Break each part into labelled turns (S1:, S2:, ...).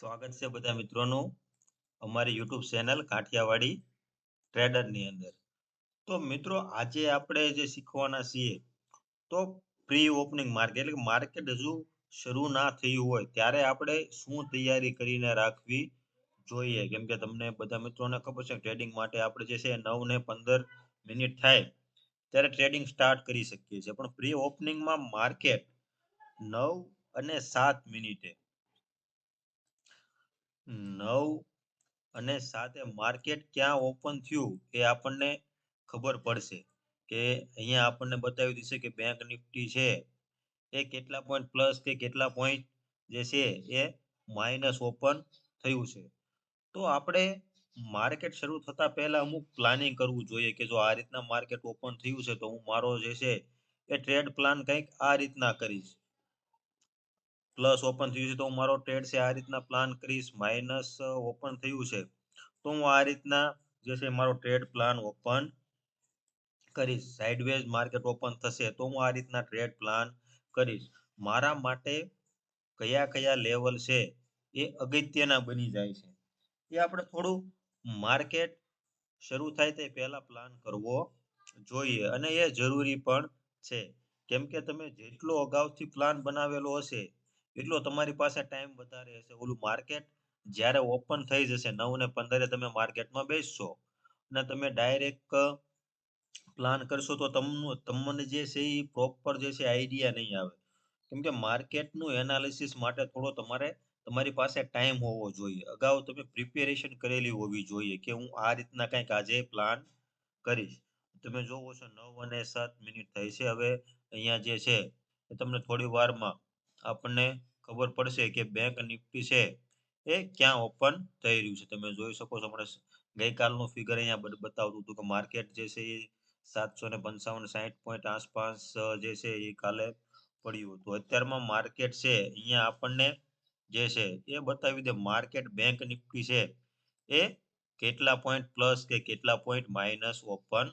S1: સ્વાગત છે બધા મિત્રોનું અમારી યુટ્યુબ ચેનલ કાઠિયાવાડી ટ્રેડરની અંદર. તો મિત્રો આજે આપણે જે શીખવાના છીએ તો પ્રી ઓપનિંગ માર્કેટ એટલે કે માર્કેટ હજુ શરૂ ના થયું હોય ત્યારે આપણે શું તૈયારી કરીને રાખવી જોઈએ. કેમ કે તમને બધા મિત્રોને ખબર છે ટ્રેડિંગ માટે આપણે જે છે 9 ને 15 મિનિટ થાય ત્યારે ટ્રેડિંગ સ્ટાર્ટ કરી શકીએ છીએ. પણ પ્રી ઓપનિંગમાં માર્કેટ 9 અને 7 મિનિટે 9 અને સાથે માર્કેટ ક્યાં ઓપન થયું એ આપણને ખબર પડશે કે અહીંયા આપણને બતાવી દેશે કે બેંક નિફ્ટી છે એ કેટલા પોઈન્ટ પ્લસ કે કેટલા પોઈન્ટ જે છે એ માઇનસ ઓપન થયું છે. તો આપણે માર્કેટ શરૂ થતા પહેલા અમુક પ્લાનિંગ કરવું જોઈએ કે જો આ રીતના માર્કેટ ઓપન થયું છે તો હું મારો જે છે એ ટ્રેડ પ્લાન કંઈક આ રીતના કરીશ. પ્લસ ઓપન થયું છે તો હું મારો ટ્રેડ છે આ રીતના પ્લાન કરીશ. માઇનસ ઓપન થયું છે તો હું આ રીતના જે છે મારો ટ્રેડ પ્લાન ઓપન કરીશ. સાઇડવેઝ માર્કેટ ઓપન થશે તો હું આ રીતના ટ્રેડ પ્લાન કરીશ. મારા માટે કયા કયા લેવલ છે એ અગત્યના બની જાય છે. એ આપણે થોડું માર્કેટ શરૂ થાય તે પહેલા પ્લાન કરવો જોઈએ અને એ જરૂરી પણ છે. કેમ કે તમે જેટલો અગાઉથી પ્લાન બનાવેલો હશે એટલો તમારી પાસે ટાઈમ વધારે હશે. ઓલું માર્કેટ જ્યારે ઓપન થઈ જશે 9 ને 15 તમે માર્કેટમાં બેસશો અને તમે ડાયરેક્ટ પ્લાન કરશો તો તમને જે છે એ પ્રોપર જે છે આઈડિયા નહીં આવે. કેમ કે માર્કેટનું એનાલિસિસ માટે થોડો તમારી પાસે ટાઈમ હોવો જોઈએ. અગાઉ તમે પ્રિપેરેશન કરેલી હોવી જોઈએ કે હું આ રીતના કંઈક આજે પ્લાન કરીશ. તમે જોવો છો 9 અને 7 મિનિટ થઈ છે. હવે અહીંયા જે છે એ તમને થોડી વારમાં આપણને ખબર પડશે કે બેંક નિફ્ટી છે એ ક્યાં ઓપન થઈ રહ્યું છે. તમે જોઈ શકો છો હમણાં ગઈકાલનું ફિગર અહીંયા બતાવતું હતું કે માર્કેટ જે છે એ 755-60 પોઈન્ટ આસપાસ જે છે એ કાલે પડ્યું હતું. અત્યારમાં માર્કેટ છે અહીંયા આપણને જે છે એ બતાવી દે માર્કેટ બેંક નિફ્ટી છે એ કેટલા પોઈન્ટ પ્લસ કે કેટલા પોઈન્ટ માઇનસ ઓપન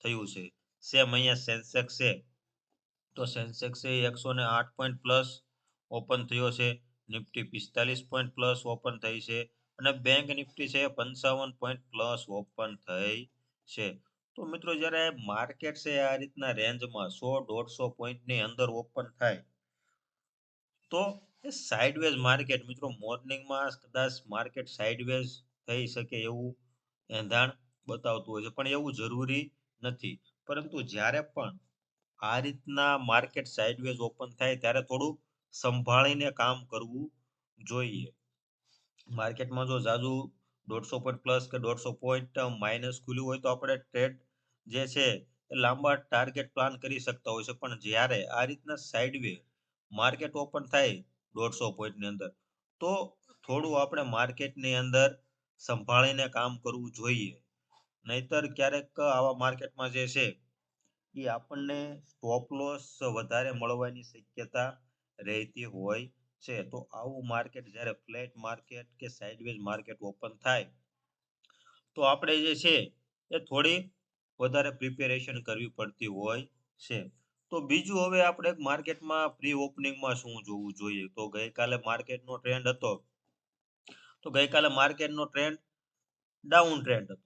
S1: થયું છે. સેમ અહીંયા સેન્સેક્સ છે તો સેન્સેક્સ એ 108 પોઈન્ટ પ્લસ ઓપન થયો છે. નિફ્ટી 45 પોઈન્ટ પ્લસ ઓપન થઈ છે અને બેંક નિફ્ટી છે 55 પોઈન્ટ પ્લસ ઓપન થઈ છે. તો મિત્રો જ્યારે માર્કેટ છે આ રીતના રેન્જમાં 100-150 પોઈન્ટની અંદર ઓપન થાય તો એ સાઇડવેઝ માર્કેટ મિત્રો મોર્નિંગમાં કદાચ માર્કેટ સાઇડવેઝ થઈ શકે એવું એંધાણ બતાવતું હોય છે પણ એવું જરૂરી નથી. પરંતુ જ્યારે પણ આ રીતના માર્કેટ સાઇડવેઝ ઓપન થાય ત્યારે થોડું સંભાળીને કામ કરવું જોઈએ. માર્કેટમાં જો ઝાઝુ 150 પોઈન્ટ પ્લસ કે 150 પોઈન્ટ માઇનસ ખુલ્યું હોય તો આપણે ટ્રેડ જે છે એ લાંબા ટાર્ગેટ પ્લાન કરી શકતા હોય છે. પણ જ્યારે આ રીતના સાઇડવે માર્કેટ ઓપન થાય 150 પોઈન્ટની અંદર તો થોડું આપણે માર્કેટની અંદર સંભાળીને કામ કરવું જોઈએ. નહીતર ક્યારેક આવા માર્કેટમાં જે છે એ આપણને સ્ટોપ લોસ વધારે મળવાની શક્યતા રહેતી હોય છે. તો આવું માર્કેટ જ્યારે ફ્લેટ માર્કેટ કે સાઇડવેઝ માર્કેટ ઓપન થાય તો આપણે જે છે એ થોડી વધારે પ્રિપેરેશન કરવી પડતી હોય છે. તો બીજું હવે આપણે માર્કેટમાં પ્રી ઓપનિંગમાં શું જોવું જોઈએ. તો ગઈકાલે માર્કેટનો ટ્રેન્ડ હતો તો ગઈકાલે માર્કેટનો ટ્રેન્ડ ડાઉન ટ્રેન્ડ હતો.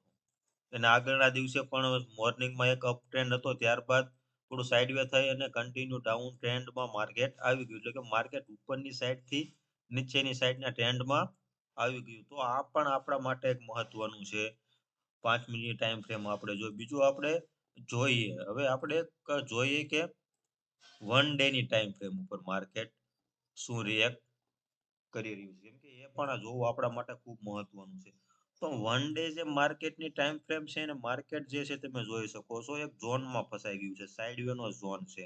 S1: અને આગળના દિવસે પણ મોર્નિંગમાં એક અપ ટ્રેન્ડ હતો. ત્યારબાદ થોડું સાઇડવે થઈ અને કન્ટિન્યુ ડાઉન ટ્રેન્ડમાં માર્કેટ આવી ગયું. એટલે કે માર્કેટ ઉપરની સાઈડથી નીચેની સાઈડના ટ્રેન્ડમાં આવી ગયું. તો આ પણ આપણા માટે એક મહત્વનું છે. 5 મિનિટ ટાઈમ ફ્રેમ આપણે જોઈએ. બીજું આપણે જોઈએ હવે આપણે જોઈએ કે 1 ડેની ટાઈમ ફ્રેમ ઉપર માર્કેટ શું રિએક્ટ કરી રહ્યું છે. કેમ કે એ પણ જોવું આપણા માટે ખૂબ મહત્વનું છે. તો 1 ડે જે માર્કેટની ટાઈમ ફ્રેમ છે અને માર્કેટ જે છે તમે જોઈ શકો છો એક ઝોનમાં ફસાઈ ગયું છે. સાઇડવે નો ઝોન છે.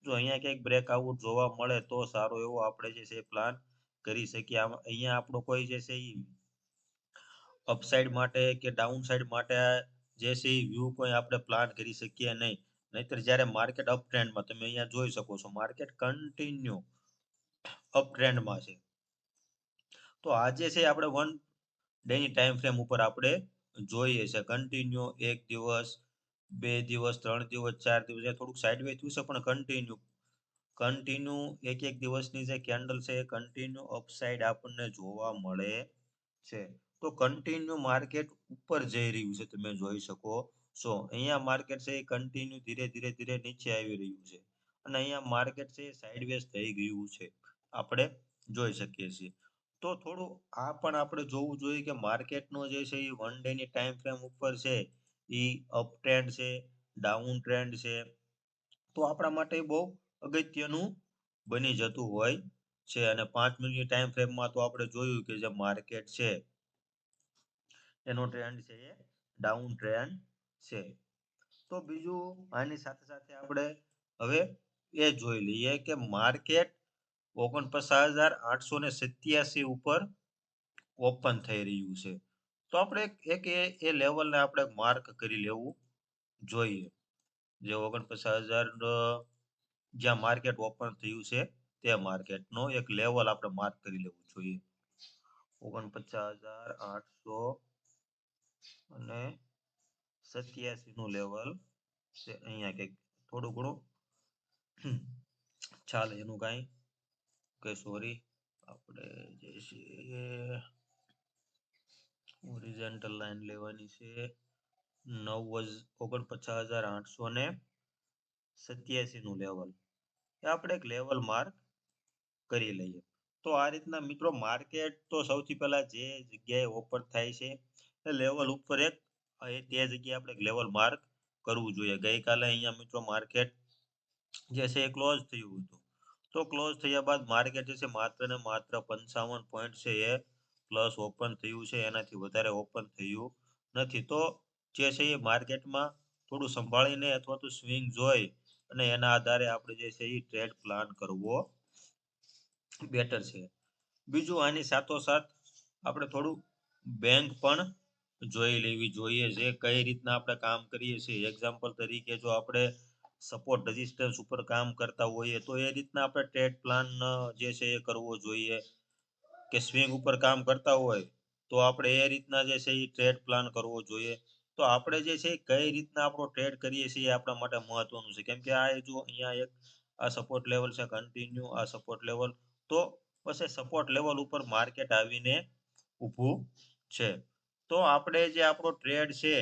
S1: જો અહીંયા ક્યાંક બ્રેકઆઉટ જોવા મળે તો સારો એવો આપણે જે છે પ્લાન કરી શકીએ. અહીંયા આપણો કોઈ જે છે ઈ અપસાઇડ માટે કે ડાઉન સાઇડ માટે જે છે ઈ વ્યૂ કોઈ આપણે પ્લાન કરી શકીએ નહીં. નહીંતર જ્યારે માર્કેટ અપ ટ્રેન્ડમાં તમે અહીંયા જોઈ શકો છો માર્કેટ કન્ટિન્યુ અપ ટ્રેન્ડમાં છે. તો આજે છે આપણે 1 ડેની ટાઈમ ફ્રેમ ઉપર આપણે જોઈએ છે કન્ટિન્યુ 1 દિવસ, 2 દિવસ, 3 દિવસ, 4 દિવસ થોડુંક સાઇડવે થયું છે પણ કન્ટિન્યુ કન્ટિન્યુ એક દિવસની જે કેન્ડલ છે એ કન્ટિન્યુ અપસાઇડ આપણને જોવા મળે છે. તો કન્ટિન્યુ માર્કેટ ઉપર જઈ રહ્યું છે, તમે જોઈ શકો છો. અહીંયા માર્કેટ છે એ કન્ટિન્યુ ધીરે નીચે આવી રહ્યું છે અને અહીંયા માર્કેટ છે એ સાઇડવેઝ થઈ ગયું છે, આપણે જોઈ શકીએ છીએ. તો થોડું આ પણ આપણે જોવું જોઈએ કે માર્કેટનો જે છે એ 1 ડે ની ટાઈમ ફ્રેમ ઉપર છે એ અપ ટ્રેન્ડ છે, ડાઉન ટ્રેન્ડ છે. તો આપણા માટે બહુ અગત્યનું બની જતું હોય છે. અને 5 મિનિટની ટાઈમ ફ્રેમમાં તો આપણે જોયું કે જે માર્કેટ છે એનો ટ્રેન્ડ છે એ ડાઉન ટ્રેન્ડ છે. તો બીજું આની સાથે આપણે હવે એ જોઈ લઈએ કે માર્કેટ 49,887 ઉપર ઓપન થઈ રહ્યું છે. તો આપણે એ લેવલને આપણે માર્ક કરી લેવું જોઈએ. જે 49,000 જ્યાં માર્કેટ ઓપન થયું છે તે માર્કેટનો એક લેવલ આપણે માર્ક કરી લેવું જોઈએ. 49,800 અને 87 નું લેવલ છે અહીંયા કંઈક થોડું ઘણું ચાલે એનું કાંઈ કે સોરી આપણે જે છે હોરિઝોન્ટલ લાઈન લેવાની છે 49,887 નું લેવલ એ આપણે એક લેવલ માર્ક કરી લઈએ. તો આ રીતના મિત્રો માર્કેટ તો સૌથી પહેલા જે જગ્યાએ ઓપન થાય છે એ લેવલ ઉપર તે જગ્યાએ આપણે લેવલ માર્ક કરવું જોઈએ. ગઈકાલે અહીંયા મિત્રો માર્કેટ જે છે એ ક્લોઝ થયું હતું. તો ક્લોઝ થયા બાદ માર્કેટ જે છે માત્ર ને માત્ર 55 પોઈન્ટ છે એ પ્લસ ઓપન થયું છે, એનાથી વધારે ઓપન થયું નથી. તો જે છે એ માર્કેટમાં થોડું સંભાળીને અથવા તો સ્વિંગ જોઈ અને એના આધારે આપણે જે છે એ ટ્રેડ પ્લાન કરવો બેટર છે. બીજું આની સાથોસાથ આપણે થોડું બેંક પણ જોઈ લેવી જોઈએ જે કઈ રીતના આપણે કામ કરીએ છીએ. એક્ઝામ્પલ તરીકે જો આપણે સપોર્ટ રેઝિસ્ટન્સ ઉપર કામ કરતા હોઈએ તો એ રીતના આપણે ટ્રેડ પ્લાન જે છે એ કરવો જોઈએ. કે સ્વિંગ ઉપર કામ કરતા હોય તો આપણે એ રીતના જે છે એ ટ્રેડ પ્લાન કરવો જોઈએ. તો આપણે જે છે કઈ રીતના આપણો ટ્રેડ કરીએ છીએ એ આપણા માટે મહત્વનું છે. કેમ કે આ જો અહીંયા એક આ સપોર્ટ લેવલ છે કન્ટિન્યુ આ સપોર્ટ લેવલ, તો પછી સપોર્ટ લેવલ ઉપર માર્કેટ આવીને ઊભું છે. તો આપણે જે આપણો ટ્રેડ છે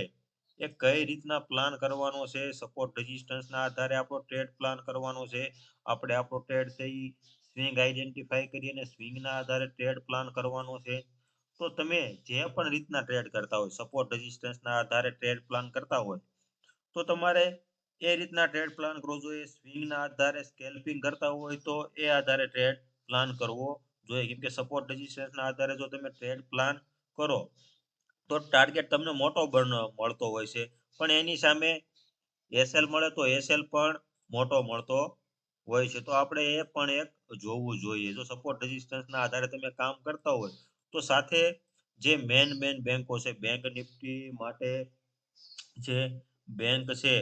S1: એ કઈ રીતના પ્લાન કરવાનો છે, સપોર્ટ રેઝિસ્ટન્સના આધારે આપણો ટ્રેડ પ્લાન કરવાનો છે. આપણે આપણો ટ્રેડ છે ઈ સ્વિંગ આઈડેન્ટિફાઈ કરીને સ્વિંગના આધારે ટ્રેડ પ્લાન કરવાનો છે. તો તમે જે પણ રીતના ટ્રેડ કરતા હોય, સપોર્ટ રેઝિસ્ટન્સના આધારે ટ્રેડ પ્લાન કરતા હોય તો તમારે એ રીતના ટ્રેડ પ્લાન કરવો જોઈએ. સ્વિંગના આધારે સ્કેલ્પિંગ કરતા હોય તો એ આધારે ટ્રેડ પ્લાન કરવો જોઈએ. કેમ કે સપોર્ટ રેઝિસ્ટન્સના આધારે જો તમે ટ્રેડ પ્લાન કરો તો ટાર્ગેટ તમને મોટો મળતો હોય છે, પણ એની સામે એસએલ મળે તો એસએલ પણ મોટો મળતો હોય છે. તો આપણે એ પણ એક જોવું જોઈએ. જો સપોર્ટ રેઝિસ્ટન્સના આધારે તમે કામ કરતા હોય તો સાથે જે મેન બેંકો છે, બેંક નિફ્ટી માટે જે બેંક છે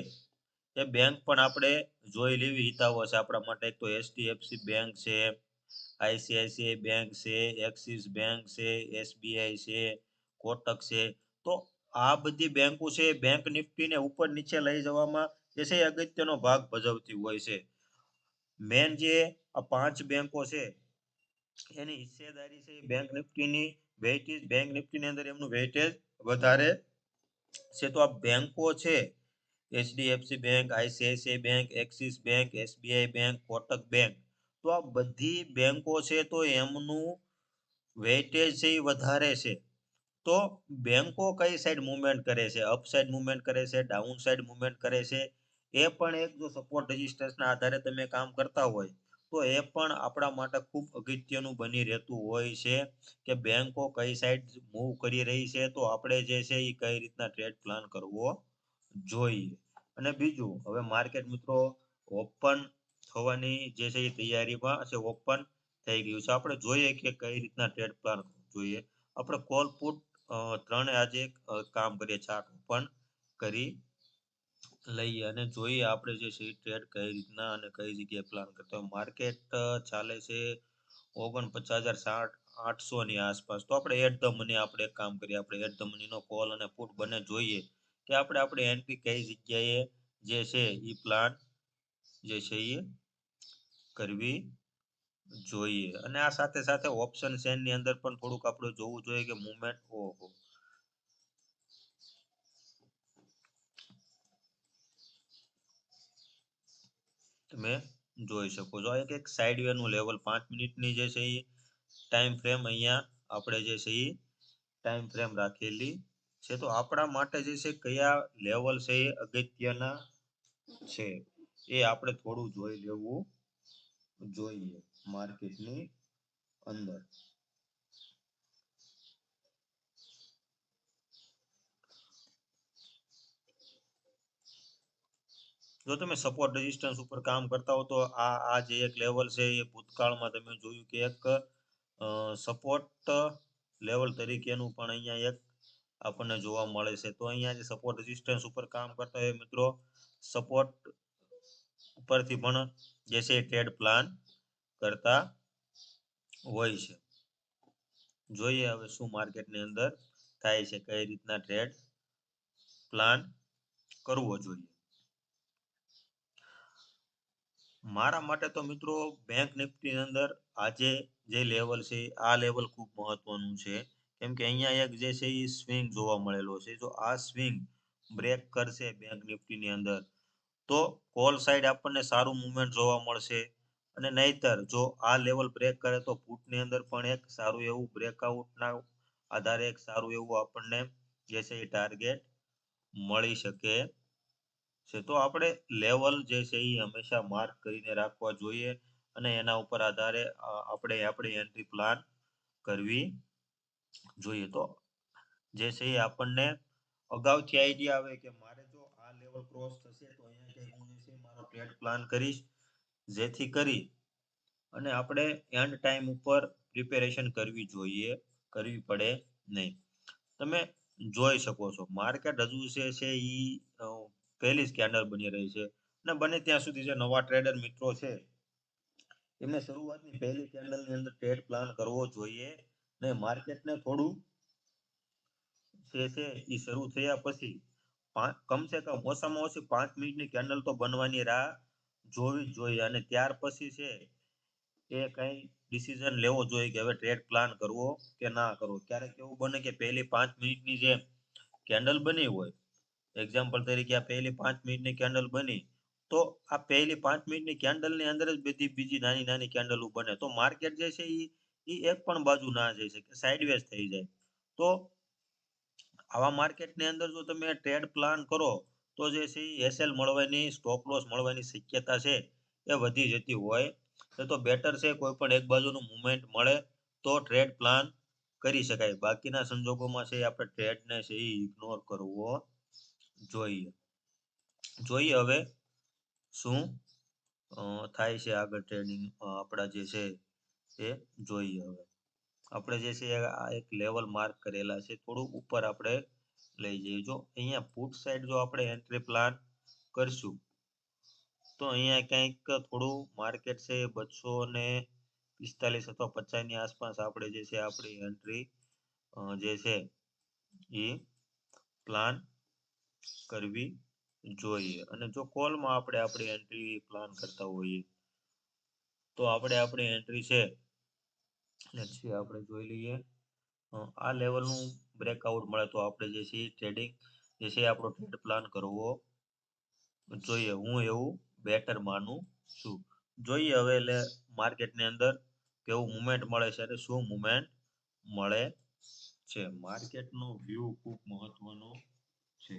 S1: એ બેંક પણ આપણે જોઈ લેવી હિતાવહ છે આપણા માટે. એક તો એચડીએફસી બેંક છે, આઈસીઆઈસીઆઈ બેંક છે, એક્સિસ બેંક છે, એસબીઆઈ છે, કોટક છે. તો આ બધી બેંકો છે બેંક નિફ્ટીને ઉપર નીચે લઈ જવામાં જે છે એ અગત્યનો ભાગ ભજવતી હોય છે. મેન જે આ 5 બેંકો છે એની હિસ્સેદારી છે બેંક નિફ્ટીની વેઇટેજ, બેંક નિફ્ટીની અંદર એમનું વેઇટેજ વધારે છે. તો આ બેંકો છે HDFC bank, ICICI bank, axis bank, SBI bank, Kotak bank, તો આ બધી બેંકો છે તો એમનું વેઇટેજ છે એ વધારે છે. તો બેંકો કઈ સાઈડ મુવમેન્ટ કરે છે, અપ સાઈડ મુવમેન્ટ કરે છે, ડાઉન સાઈડ મુવમેન્ટ કરે છે, એ પણ એક જો સપોર્ટ રેઝિસ્ટન્સના આધારે તમે કામ કરતા હોય તો એ પણ આપણા માટે ખૂબ અગત્યનું બની રહેતું હોય છે કે બેંકો કઈ સાઈડ મૂવ કરી રહી છે તો આપણે જે છે એ કઈ રીતના ટ્રેડ પ્લાન કરવો જોઈએ. અને બીજું હવે માર્કેટ મિત્રો ઓપન થવાની જે છે એ તૈયારીમાં છે, ઓપન થઈ ગયું છે. આપણે જોઈએ કે કઈ રીતના ટ્રેડ પ્લાન જોઈએ. આપણે કોલ પુટ ત્રણે આજે કામ કરીએ, ચાર્ટ ઓપન કરી લઈએ અને જોઈએ આપણે જે છે ટ્રેડ કઈ રીતના અને કઈ જગ્યાએ પ્લાન કરતા હોય. માર્કેટ ચાલે છે 49,800 ની આસપાસ. તો આપણે એટ ધ મની આપણે એક કામ કરીએ, આપણે એટ ધ મની નો કોલ અને પુટ બંને જોઈએ કે આપણે એન્ટ્રી કઈ જગ્યાએ જે છે ઈ પ્લાન જે છે એ કરવી જોઈએ. અને આ સાથે સાથે ઓપ્શન ચેન ની અંદર પણ થોડુંક આપણે જોવું જોઈએ કે મુવમેન્ટ ઓહો તમે જોઈ શકો છો. એક સાઈડ વે નું લેવલ 5 મિનિટની જે છે એ ટાઈમ ફ્રેમ અહીંયા આપણે જે છે એ ટાઈમ ફ્રેમ રાખેલી છે. તો આપણા માટે જે છે કયા લેવલ છે એ અગત્યના છે એ આપણે થોડું જોઈ લેવું જોઈએ માર્કેટની અંદર. જો તમે સપોર્ટ રેઝિસ્ટન્સ ઉપર કામ કરતા હો તો આ જે એક લેવલ છે એ ભૂતકાળમાં તમે જોયું કે એક સપોર્ટ લેવલ તરીકેનું પણ અહીંયા એક આપણને જોવા મળે છે. તો અહીંયા જે સપોર્ટ રેઝિસ્ટન્સ ઉપર કામ કરતા હોય મિત્રો, સપોર્ટ ઉપરથી પણ જે છે ટ્રેડ પ્લાન કરતા હોય છે. જોઈએ હવે શું માર્કેટની અંદર થાય છે, કઈ રીતના ટ્રેડ પ્લાન કરવો જોઈએ. મારા માટે તો મિત્રો બેંક નિફ્ટીની અંદર આજે જે લેવલ છે આ લેવલ ખૂબ મહત્વનું છે. કેમ કે અહીંયા એક જે છે એ સ્વિંગ જોવા મળેલો છે. જો આ સ્વિંગ બ્રેક કરશે બેંક નિફ્ટીની અંદર તો કોલ સાઈડ આપણને સારું મુવમેન્ટ જોવા મળશે. અને નહીતર જો આ લેવલ બ્રેક કરે તો પુટની અંદર પણ એક સારું એવું બ્રેકઆઉટના આધારે એક સારું એવું આપણને જે છે એ ટાર્ગેટ મળી શકે છે. તો આપણે લેવલ જે છે એ હંમેશા માર્ક કરીને રાખવા જોઈએ અને એના ઉપર આધારે આપણે આપણી એન્ટ્રી પ્લાન કરવી જોઈએ. તો જે છે એ આપણને અગાઉથી આઈડિયા આવે કે મારે જો આ લેવલ ક્રોસ થશે તો અહીંયા ક્યાંક હું જે છે મારો ટ્રેડ પ્લાન કરીશ, જેથી કરી અને આપણે એન્ડ ટાઈમ ઉપર પ્રિપેરેશન કરવી જોઈએ, કરવી પડે નહીં. તમે જોઈ શકો છો માર્કેટ હજુ છે ઈ પહેલી જ કેન્ડલ બની રહી છે અને બને ત્યાં સુધી જે નવા ટ્રેડર મિત્રો છે એમને શરૂઆતની પહેલી કેન્ડલની અંદર ટ્રેડ પ્લાન કરવો જોઈએ ને માર્કેટને થોડું જે છે એ શરૂ થયા પછી કમસે કમ ઓછામાં ઓછી 5 મિનિટની કેન્ડલ તો બનવાની રાહ જોવી જ જોઈએ અને ત્યાર પછી છે એ કઈ ડિસિઝન લેવો જોઈએ કે હવે ટ્રેડ પ્લાન કરવો કે ના કરવો. ક્યારેક એવું બને કે પહેલી 5 મિનિટની જે કેન્ડલ બની હોય, એક્ઝામ્પલ તરીકે આ પહેલી 5 મિનિટની કેન્ડલ બની તો આ પહેલી 5 મિનિટની કેન્ડલની અંદર જ બધી બીજી નાની નાની કેન્ડલો બને તો માર્કેટ જે છે એ એક પણ બાજુ ના જઈ શકે, સાઇડવેઝ થઈ જાય. તો આવા માર્કેટની અંદર જો તમે ટ્રેડ પ્લાન કરો તો જે છે એ એસએલ મળવાની, સ્ટોપ લોસ મળવાની શક્યતા છે એ વધી જતી હોય. તો બેટર છે કોઈ પણ એક બાજુનું મુવમેન્ટ મળે તો ટ્રેડ પ્લાન કરી શકાય. બાકીના સંજોગોમાં છે આપણે ટ્રેડને છે એ ઇગ્નોર કરવો જોઈએ. જોઈએ હવે શું થાય છે આગળ ટ્રેડિંગ આપણા જે છે એ જોઈએ. હવે આપણે જે છે આ એક લેવલ માર્ક કરેલા છે, થોડું ઉપર આપણે લઈ જઈએ. જો અહીંયા પુટ સાઈડ જો આપણે એન્ટ્રી પ્લાન કરશું તો અહીંયા કંઈક થોડું માર્કેટ છે 245 અથવા 50 ની આસપાસ આપણે જે છે આપણી એન્ટ્રી જે છે એ પ્લાન કરવી જોઈએ. અને જો કોલમાં આપણે આપણી એન્ટ્રી પ્લાન કરતા હોઈએ તો આપણે આપણી એન્ટ્રી છે આપણે જોઈ લઈએ. આ લેવલનું બ્રેકઆઉટ મળે તો આપણે જે છે ટ્રેડિંગ જે છે આપણો ટ્રેડ પ્લાન કરવો જોઈએ. હું એવું બેટર માનું છું. જોઈએ હવે એટલે માર્કેટની અંદર કેવું મુવમેન્ટ મળે છે અને શું મુવમેન્ટ મળે છે. માર્કેટનો વ્યૂ ખૂબ મહત્વનો છે.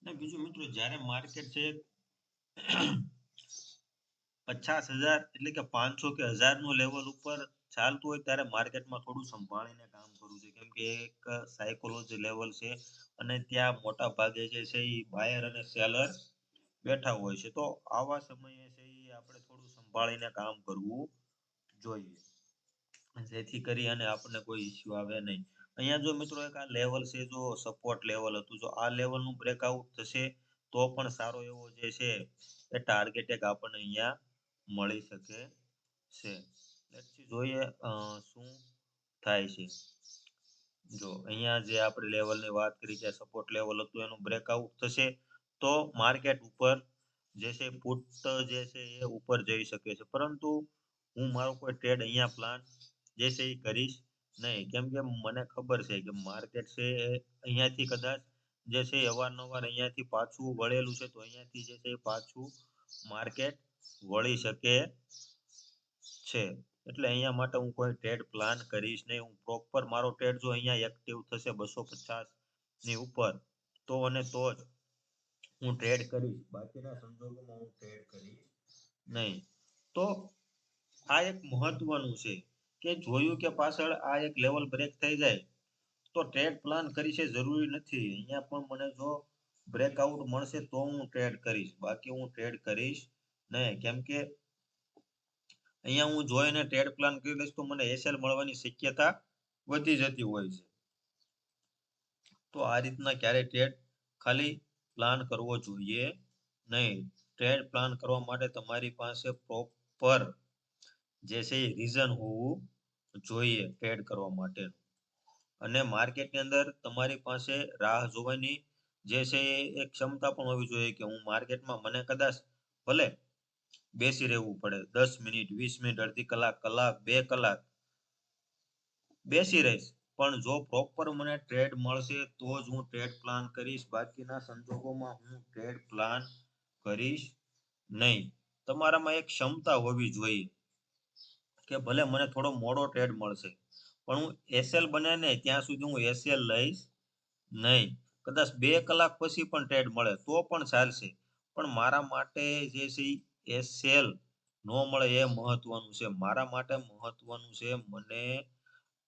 S1: ને બીજું મિત્રો જ્યારે માર્કેટ છે 50,000 એટલે કે 500 કે 1000 નું લેવલ ઉપર ચાલતું હોય ત્યારે માર્કેટમાં થોડું સંભાળીને કામ કરવું જોઈએ. કેમ કે એક સાયકોલોજી લેવલ છે અને ત્યાં મોટા ભાગે જે છે એ બાયર અને સેલર બેઠા હોય છે. તો આવા સમયે છે એ આપણે થોડું સંભાળીને કામ કરવું જોઈએ, જેથી કરી અને આપણને કોઈ ઈસ્યુ આવે નહીં. અહીંયા જો મિત્રો એક આ લેવલ છે, જો સપોર્ટ લેવલ હતું, જો આ લેવલનું બ્રેકઆઉટ થશે તો પણ સારો એવો જે છે એ ટાર્ગેટ એક આપણને અહીંયા મળી શકે છે. લેટ્સ સી જોઈએ શું થાય છે. જો અહીંયા જે આપણે લેવલની વાત કરી કે સપોર્ટ લેવલ હતું એનું બ્રેકઆઉટ થશે તો માર્કેટ ઉપર જે છે પુટ જે છે એ ઉપર જઈ શકે છે, પરંતુ હું મારો કોઈ ટ્રેડ અહીંયા પ્લાન જે છે એ કરીશ નહીં. કેમ કે મને ખબર છે કે માર્કેટ છે એ અહીંયાથી કદાચ જે છે એ અવારનવાર અહીંયાથી પાછું વળેલું છે, તો અહીંયાથી જે છે એ પાછું માર્કેટ વળી શકે છે. એટલે અહીંયા માટે હું કોઈ ટ્રેડ પ્લાન કરીશ નહીં. હું પ્રોપર મારો ટ્રેડ જો અહીંયા એક્ટિવ થશે 250 ની ઉપર તો અને તો જ હું ટ્રેડ કરીશ, બાકીના સંજોગોમાં હું ટ્રેડ કરીશ નહીં. તો આ એક મહત્વનું છે કે જોયું કે પાછળ આ એક લેવલ બ્રેક થઈ જાય તો ટ્રેડ પ્લાન કરી છે જરૂરી નથી. અહીંયા પણ મને જો બ્રેકઆઉટ મળશે તો હું ટ્રેડ કરીશ, બાકી હું ટ્રેડ કરીશ નહીં. કેમ કે અહીંયા હું જોઈને ટ્રેડ પ્લાન કરી લઈશ તો મને એસએલ મળવાની શક્યતા વધી જતી હોય છે. તો આ રીતના ક્યારે ટ્રેડ ખાલી પ્લાન કરવો જોઈએ નહીં. ટ્રેડ પ્લાન કરવા માટે તમારી પાસે પ્રોપર જે છે એ રીઝન હોવું જોઈએ ટ્રેડ કરવા માટે. અને માર્કેટની અંદર તમારી પાસે રાહ જોવાની જે છે એ એક ક્ષમતા પણ હોવી જોઈએ કે હું માર્કેટમાં મને કદાચ ભલે બેસી રહેવું પડે 10 મિનિટ, 20 મિનિટ, અડધી કલાક, કલાક, 2 કલાક બેસી રહીશ, પણ જો પ્રોપર મને ટ્રેડ મળશે તો જ હું ટ્રેડ પ્લાન કરીશ, બાકીના સંજોગોમાં હું ટ્રેડ પ્લાન કરીશ નહીં. તમારામાં એક ક્ષમતા હોવી જોઈએ કે ભલે મને થોડો મોડો ટ્રેડ મળશે પણ હું એસએલ બને નહીં ત્યાં સુધી હું એસએલ લઈશ નહીં. કદાચ 2 કલાક પછી પણ ટ્રેડ મળે તો પણ ચાલશે, પણ મારા માટે જે છે ઈ એસએલ નો મળે એ મહત્વનું છે. મારા માટે મહત્વનું છે મને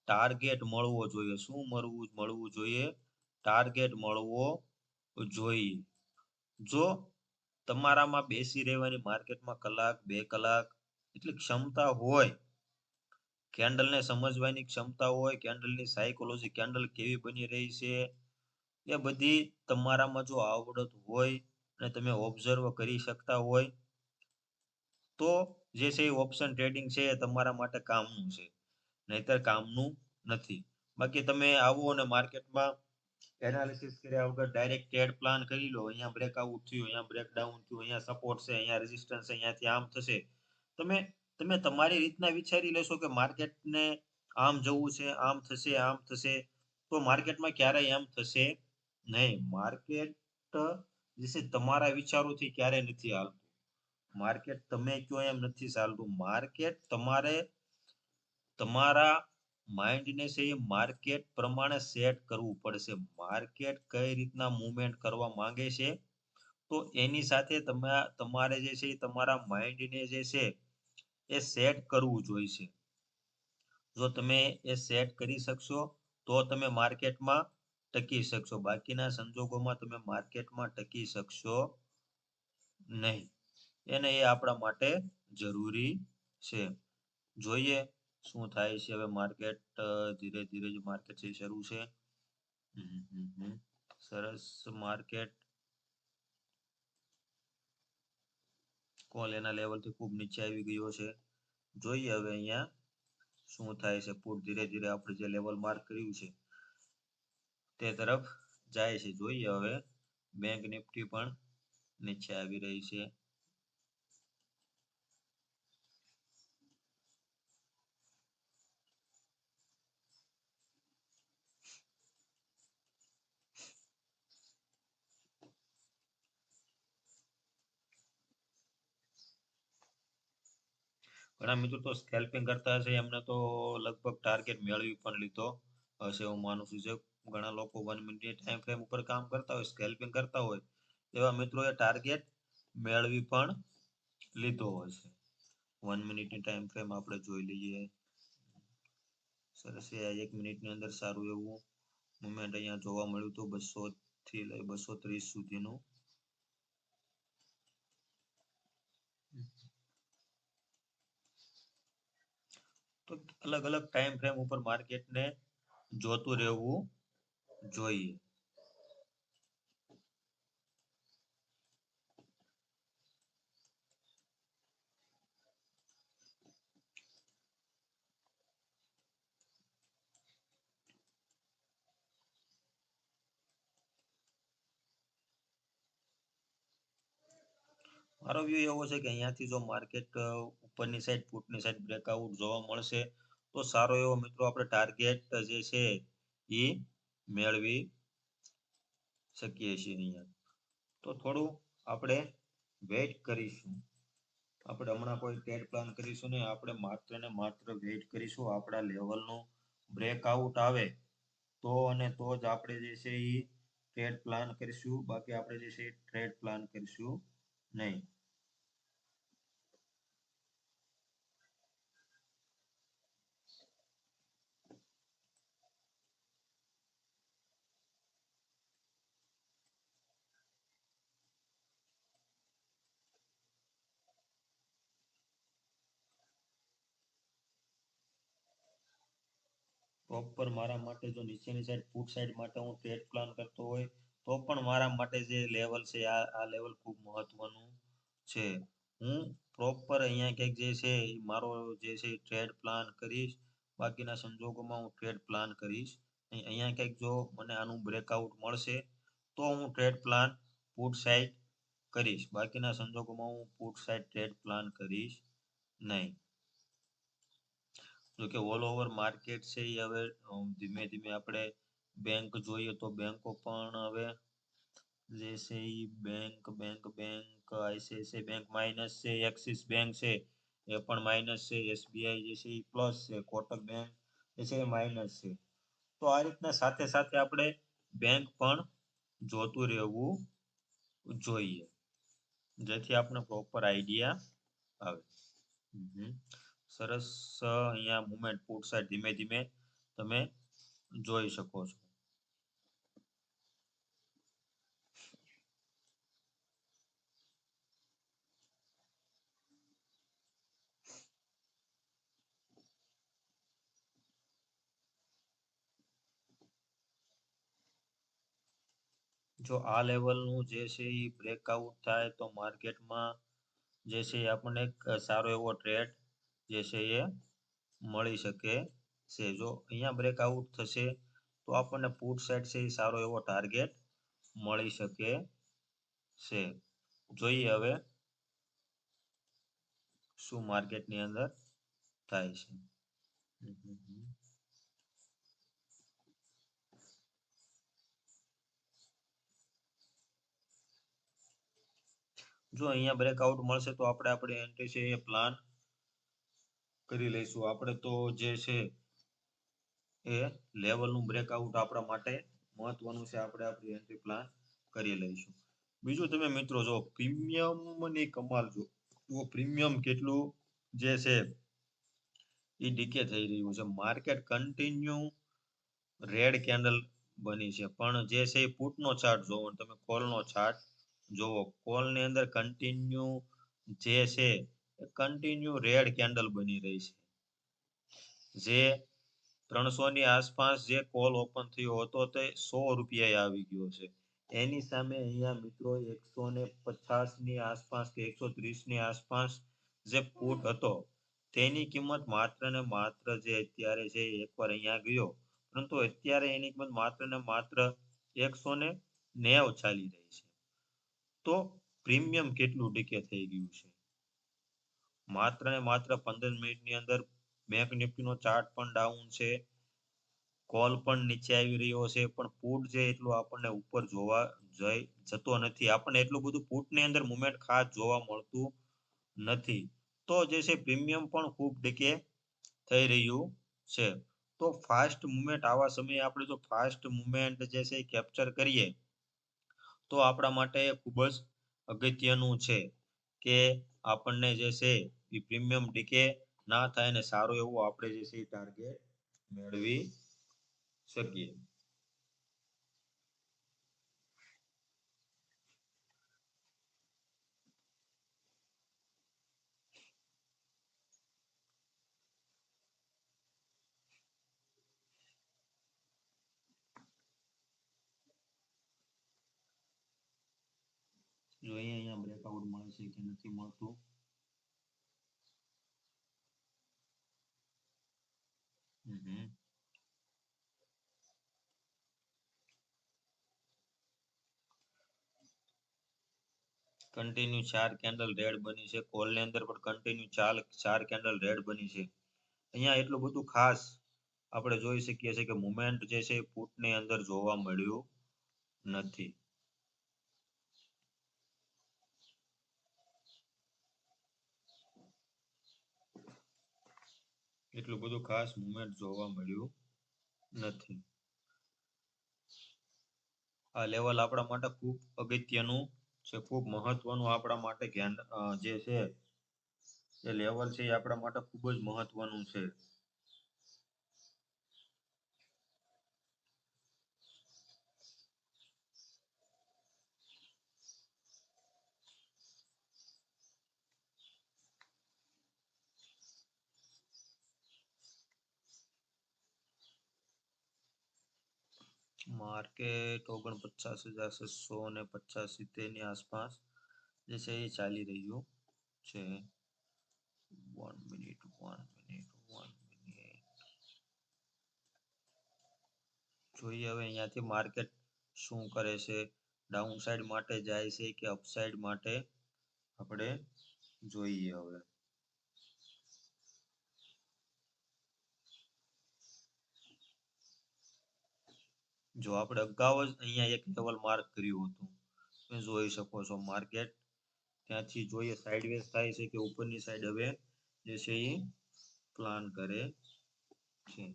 S1: ટાર્ગેટ મળવો જોઈએ. શું મળવું જોઈએ? ટાર્ગેટ મળવો જોઈએ. જો તમારામાં બેસી રહેવાની માર્કેટમાં કલાક, 2 કલાક એટલી ક્ષમતા હોય, કેન્ડલને સમજવાની ક્ષમતા હોય, કેન્ડલની સાયકોલોજી, કેન્ડલ કેવી બની રહી છે, એ બધી તમારામાં જો આવડત હોય અને તમે ઓબ્ઝર્વ કરી શકતા હોય તો જે છે એ ઓપ્શન ટ્રેડિંગ છે એ તમારા માટે કામનું છે, નહીંતર કામનું નથી. બાકી તમે આવો અને માર્કેટમાં એનાલિસિસ કર્યા વગર ડાયરેક્ટ ટ્રેડ પ્લાન કરી લો, અહીંયા બ્રેકઆઉટ થયું, અહીંયા બ્રેકડાઉન થયું, અહીંયા સપોર્ટ છે, અહીંયા રેઝિસ્ટન્સ છે, અહીંયાથી આમ થશે. તમે તમે તમારી રીતના વિચારી લેશો કે માર્કેટને આમ જવું છે, આમ થશે, આમ થશે, તો માર્કેટમાં ક્યારેય એમ થશે નહીં. માર્કેટ જે છે તમારા વિચારોથી ક્યારેય નથી હાલતું. માર્કેટ તમે કયો એમ નથી ચાલતું. માર્કેટ તમારે તમારા માઇન્ડને છે એ માર્કેટ પ્રમાણે સેટ કરવું પડશે. માર્કેટ કઈ રીતના મૂવમેન્ટ કરવા માંગે છે તો એની સાથે તમારે જે છે એ તમારા માઇન્ડને જે છે એ સેટ કરવું જોઈશે. જો તમે એ સેટ કરી શકશો તો તમે માર્કેટમાં ટકી શકશો, બાકીના સંજોગોમાં તમે માર્કેટમાં ટકી શકશો નહીં. એને એ આપણા માટે જરૂરી છે. જોઈએ શું થાય છે. હવે માર્કેટ ધીરે ધીરે જ માર્કેટ છે શરૂ છે. સરસ. માર્કેટ કોલ એના લેવલથી ખૂબ નીચે આવી ગયો છે. જોઈએ હવે અહીંયા શું થાય છે. પુટ ધીરે ધીરે આપણે જે લેવલ માર્ક કર્યું છે તે તરફ જાય છે. જોઈએ હવે બેંક નિફ્ટી પણ નીચે આવી રહી છે. ઘણા મિત્રો તો સ્કેલ્પિંગ કરતા હશે, એમને તો લગભગ ટાર્ગેટ મેળવી પણ લીધો હશે એવું માનું છું. જે ઘણા લોકો 1 મિનિટ ટાઈમ ફ્રેમ ઉપર કામ કરતા હોય, સ્કેલ્પિંગ કરતા હોય, એવા મિત્રોએ ટાર્ગેટ મેળવી પણ લીધો હશે. 1 મિનિટની ટાઈમ ફ્રેમ આપણે જોઈ લઈએ. સરસ. 1 મિનિટની અંદર સારું એવું મુવમેન્ટ અહીંયા જોવા મળ્યું હતું 200 થી લઈ 230 સુધીનું. તો અલગ અલગ ટાઈમ ફ્રેમ ઉપર માર્કેટને જોતું રહેવું જોઈએ. મારો વ્યૂ એવો છે કે અહીંયાથી જો માર્કેટ ઉપરની સાઈડ પુટની સાઈડ બ્રેકઆઉટ જોવા મળશે તો સારો એવો મિત્રો આપણે ટાર્ગેટ જે છે એ મેળવી શકીએ છીએ અહીંયા. તો થોડું આપણે વેઇટ કરીશું. આપણે હમણાં કોઈ ટ્રેડ પ્લાન કરીશું નહીં, આપણે માત્ર ને માત્ર વેઇટ કરીશું આપણા લેવલનું બ્રેકઆઉટ આવે તો અને તો જ આપણે જે છે એ ટ્રેડ પ્લાન કરીશું, બાકી આપણે જે છે એ ટ્રેડ પ્લાન કરીશું નહીં. પ્રોપર મારા માટે જો નીચેની સાઈડ પુટ સાઈડ માટે હું ટ્રેડ પ્લાન કરતો હોય તો પણ મારા માટે જે લેવલ છે આ લેવલ ખૂબ મહત્વનું છે. હું પ્રોપર અહીંયા કંઈક જે છે એ મારો જે છે ટ્રેડ પ્લાન કરીશ, બાકીના સંજોગોમાં હું ટ્રેડ પ્લાન કરીશ. અહીંયા કંઈક જો મને આનું બ્રેકઆઉટ મળશે તો હું ટ્રેડ પ્લાન પુટ સાઈડ કરીશ, બાકીના સંજોગોમાં હું પુટ સાઈડ ટ્રેડ પ્લાન કરીશ નહીં. જો કે ઓલ ઓવર માર્કેટ છે એ હવે ધીમે ધીમે આપણે બેંક જોઈએ તો બેંકો પણ હવે જે છે એ બેંક આઈસીઆઈસીઆઈ બેંક માઇનસ છે, એક્સિસ બેંક છે એ પણ માઇનસ છે, એસબીઆઈ જે છે એ પ્લસ છે, કોટક બેંક જે છે એ માઇનસ છે. તો આ રીતના સાથે સાથે આપણે બેંક પણ જોતું રહેવું જોઈએ, જેથી આપણે પ્રોપર આઈડિયા આવે. સરસ. અહીંયા મુવમેન્ટ પુટ સાઈડ ધીમે ધીમે તમે જોઈ શકો છો. જો આ લેવલનું જે છે એ બ્રેકઆઉટ થાય તો માર્કેટમાં જે છે એ આપણને એક સારો એવો ટ્રેડ જે છે એ મળી શકે છે. જો અહીંયા બ્રેકઆઉટ થશે તો આપણને પુટ સાઈડ છે એ સારો એવો ટાર્ગેટ મળી શકે છે. જોઈએ હવે શું માર્કેટની અંદર થાય છે. જો અહીંયા બ્રેકઆઉટ મળશે તો આપણે આપણી એન્ટ્રી છે એ પ્લાન કરી લઈશું. આપણે તો જે છે એ લેવલનું બ્રેકઆઉટ આપણા માટે મહત્વનું છે. આપણે આપણી એન્ટ્રી પ્લાન કરી લઈશું. બીજું તમે મિત્રો જો પ્રીમિયમની કમાલ જો પ્રીમિયમ કેટલું જે છે એ ડીકે થઈ રહ્યું છે. માર્કેટ કન્ટિન્યુ રેડ કેન્ડલ બની છે, પણ જે છે એ પુટનો ચાર્ટ જોવો, તમે કોલનો ચાર્ટ જોવો, કોલની અંદર કન્ટિન્યુ જે છે એ કન્ટિન્યુ રેડ કેન્ડલ બની રહી છે. જે 300 ની આસપાસ જે કોલ ઓપન થયો હતો તે 100 રૂપિયાએ આવી ગયો છે. એની સામે અહીંયા મિત્રો 150 ની આસપાસ કે 130 ની આસપાસ જે પુટ હતો તેની કિંમત માત્ર ને માત્ર જે અત્યારે છે એકવાર અહીંયા ગયો, પરંતુ અત્યારે એની કિંમત માત્ર ને માત્ર 190 ચાલી રહી છે. તો પ્રીમિયમ કેટલું ડીકે થઈ ગયું છે. માત્ર ને માત્ર 15 મિનિટની અંદર બેંક નિફ્ટીનો ચાર્ટ પણ ડાઉન છે, કોલ પણ નીચે આવી રહ્યો છે, પણ પુટ છે એટલું આપણને ઉપર જોવા જતો નથી. આપણને એટલું બધું પુટની અંદર મુવમેન્ટ ખાસ જોવા મળતું નથી. તો જે છે પ્રીમિયમ પણ ખૂબ ડીકે થઈ રહ્યું છે. તો ફાસ્ટ મુવમેન્ટ આવા સમયે આપણે જો ફાસ્ટ મુવમેન્ટ જે છે એ કેપ્ચર કરીએ તો આપણા માટે ખૂબ જ અગત્યનું છે કે આપણને જે છે એ પ્રીમિયમ ડીકે ના થાય અને સારું એવું આપણે જે છે એ ટાર્ગેટ મેળવી શકીએ. જોઈએ અહીંયા બ્રેકઆઉટ મળે છે કે નથી મળતું. કન્ટિન્યુ 4 કેન્ડલ રેડ બની છે. કોલની અંદર પણ કન્ટિન્યુ 4 કેન્ડલ રેડ બની છે. અહીંયા એટલું બધું ખાસ આપણે જોઈ શકીએ છીએ કે મુવમેન્ટ જે છે એ પુટની અંદર જોવા મળ્યું નથી. એટલું બધું ખાસ મુવમેન્ટ જોવા મળ્યું નથી. આ લેવલ આપણા માટે ખૂબ અગત્યનું છે, ખૂબ મહત્વનું આપણા માટે જે છે એ લેવલ છે એ આપણા માટે ખૂબ જ મહત્વનું છે. માર્કેટ 49,650 ની આસપાસ જે છે એ ચાલી રહ્યું છે. 1 મિનિટ જોઈએ હવે અહીંયાથી માર્કેટ શું કરે છે. ડાઉન સાઈડ માટે જાય છે કે અપસાઇડ માટે આપણે જોઈએ. હવે જો આપણે અગાઉ જ અહીંયા એક લેવલ માર્ક કર્યું હતું, તમે જોઈ શકો છો. માર્કેટ ત્યાંથી જોઈએ સાઇડવેઝ થાય છે કે ઉપરની સાઈડ હવે જે છે એ પ્લાન કરે છે.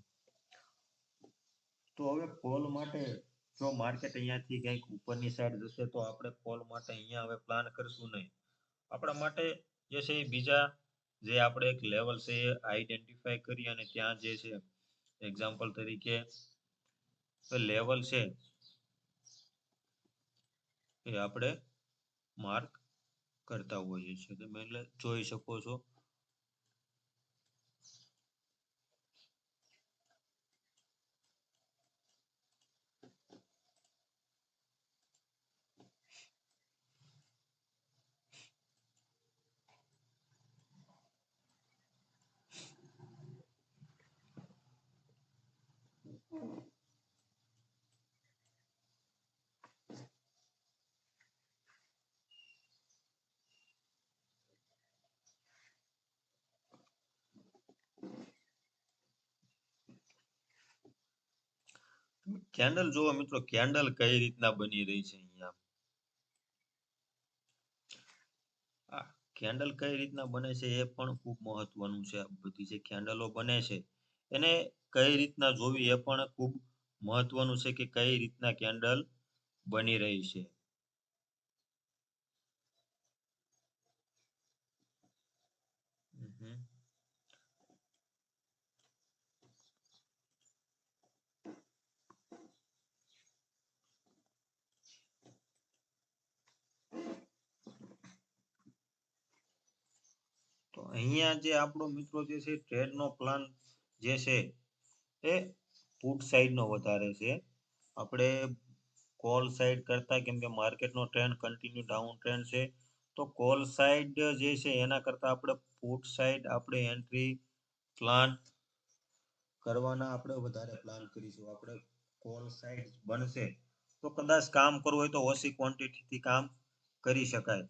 S1: તો હવે કોલ માટે જો માર્કેટ અહીંયાથી કંઈક ઉપરની સાઈડ જશે તો આપણે કોલ માટે અહીંયા હવે પ્લાન કરશું નહીં. આપણા માટે જે છે એ બીજા જે આપણે એક લેવલ છે એ આઈડેન્ટિફાઈ કરી અને ત્યાં જે છે એક્ઝામ્પલ તરીકે લેવલ છે એ આપણે માર્ક કરતા હોઈએ છીએ. તમે એટલે જોઈ શકો છો. કેન્ડલ જુઓ મિત્રો, કેન્ડલ કઈ રીતના બની રહી છે અહીંયા. કેન્ડલ કઈ રીતના બને છે એ પણ ખૂબ મહત્વનું છે. આ બધી જે કેન્ડલો બને છે એને કઈ રીતના જોવી એ પણ ખૂબ મહત્વનું છે કે કઈ રીતના કેન્ડલ બની રહી છે. તો અહીંયા જે આપણો મિત્રો જે છે ટ્રેડ નો પ્લાન જે છે એ પુટ સાઈડ નો વધારે છે. આપણે કોલ સાઈડ કરતા, કેમ કે માર્કેટનો ટ્રેન્ડ કન્ટિન્યુ ડાઉન ટ્રેન્ડ છે, તો કોલ સાઈડ જે છે એના કરતા આપણે પુટ સાઈડ આપણે એન્ટ્રી પ્લાન કરવાના આપણે વધારે પ્લાન કરીશું. આપણે કોલ સાઈડ બનશે તો કદાચ કામ કરવું હોય તો ઓછી ક્વોન્ટિટીથી કામ કરી શકાય.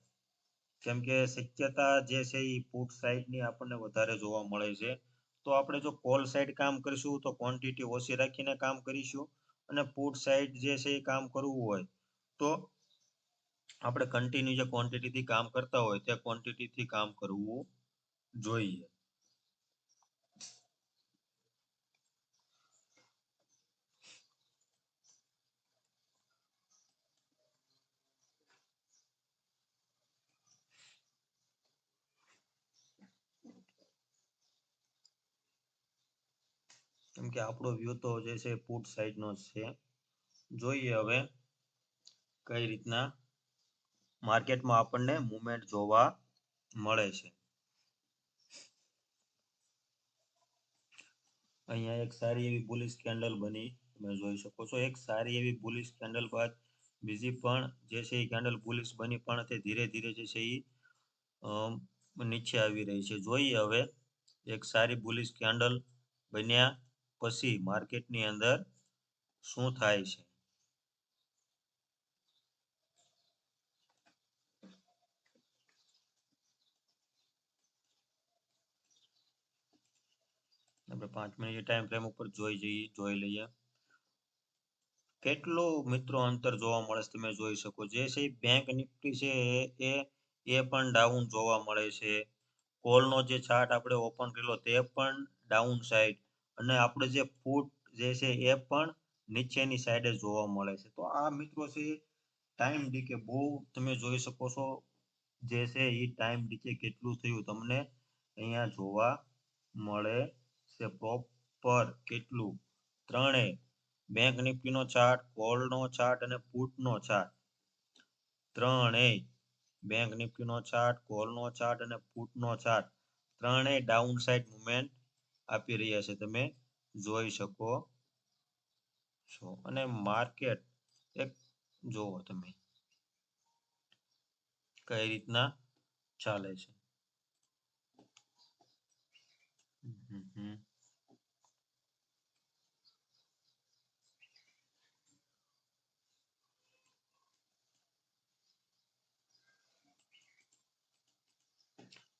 S1: કેમ કે શક્યતા જે છે એ પુટ સાઈડની આપણને વધારે જોવા મળે છે. તો આપણે જો કોલ સાઈડ કામ કરીશું તો ક્વોન્ટિટી ઓછી રાખીને કામ કરીશું, અને પુટ સાઈડ જે છે એ કામ કરવું હોય તો આપણે કન્ટિન્યુ જે ક્વોન્ટિટીથી કામ કરતા હોય તે ક્વોન્ટિટીથી કામ કરવું જોઈએ. કેમ કે આપણો વ્યૂ તો જે છે પુટ સાઈડનો જ છે. જોઈએ હવે કઈ રીતના માર્કેટમાં આપણને મુવમેન્ટ જોવા મળે છે. અહીંયા એક સારી એવી બુલિશ કેન્ડલ બની, તમે જોઈ શકો છો. એક સારી એવી બુલિશ કેન્ડલ બાદ બીજી પણ જે છે એ કેન્ડલ બુલિશ બની, પણ તે ધીરે ધીરે જે છે એ નીચે આવી રહી છે. જોઈએ હવે એક સારી બુલિશ કેન્ડલ બન્યા પછી માર્કેટની અંદર શું થાય છે. આપણે 5 મિનિટ ટાઈમ ફ્રેમ ઉપર જોઈ લઈએ. કેટલું મિત્રો અંતર જોવા મળે છે તમે જોઈ શકો. જે છે બેંક નિફ્ટી છે એ પણ ડાઉન જોવા મળે છે. કોલનો જે ચાર્ટ આપણે ઓપન કરેલો તે પણ ડાઉન સાઈડ, અને આપણે જે ફૂટ જે છે એ પણ નીચેની સાઈડે જોવા મળે છે. તો આ મિત્રો છે ટાઈમ ડીકે બહુ તમે જોઈ શકો છો. જે છે એ ટાઈમ ડીકે કેટલું થયું તમને અહીંયા જોવા મળે છે. પ્રોપર કેટલું ત્રણેય બેંક નિફ્ટીનો ચાર્ટ, કોલનો ચાર્ટ અને પુટનો ચાર્ટ, ત્રણેય બેંક નિફ્ટીનો ચાર્ટ, કોલનો ચાર્ટ અને પુટનો ચાર્ટ ત્રણેય ડાઉન સાઈડ મુવમેન્ટ આપી રહ્યા છે, તમે જોઈ શકો છો. અને માર્કેટ એક જોવો તમે કઈ રીતના ચાલે છે.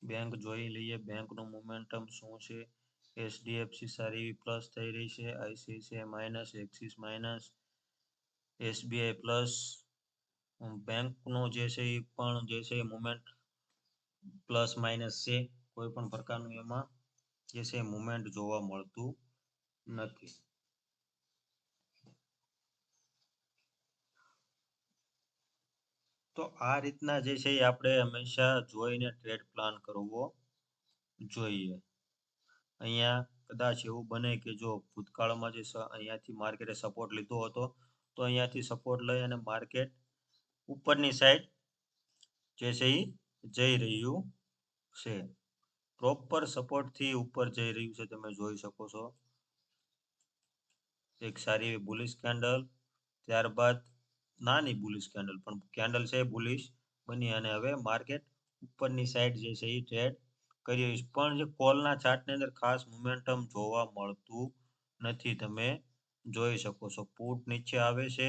S1: બેંક જોઈ લઈએ, બેંકનું મોમેન્ટમ શું છે. એચડીએફસી સારી એવી પ્લસ થઈ રહી છે, ICICI minus, axis minus, SBI plus. બેંકનો જે છે એ પણ જે છે મુવમેન્ટ પ્લસ માઇનસ છે. કોઈ પણ પ્રકારનું એમાં જે છે મુવમેન્ટ જોવા મળતું નથી. તો આ રીતના જે છે એ આપણે હંમેશા જોઈને ટ્રેડ પ્લાન કરવો જોઈએ. અહીંયા કદાચ એવું બને કે જો ભૂતકાળમાં જે અહીંયાથી માર્કેટે સપોર્ટ લીધો હતો, તો અહીંયાથી સપોર્ટ લઈ અને માર્કેટ ઉપરની સાઈડ જે છે એ જઈ રહ્યું છે. પ્રોપર સપોર્ટથી ઉપર જઈ રહ્યું છે, તમે જોઈ શકો છો. એક સારી એવી બુલિશ કેન્ડલ, ત્યારબાદ નાની બુલિશ કેન્ડલ, પણ કેન્ડલ છે બુલિશ બની, અને હવે માર્કેટ ઉપરની સાઈડ જે છે એ ટ્રેડ કરી રહ્યું છે. પણ જે કોલના ચાર્ટની અંદર ખાસ મોમેન્ટમ જોવા મળતું નથી, તમે જોઈ શકો છો. પુટ નીચે આવે છે,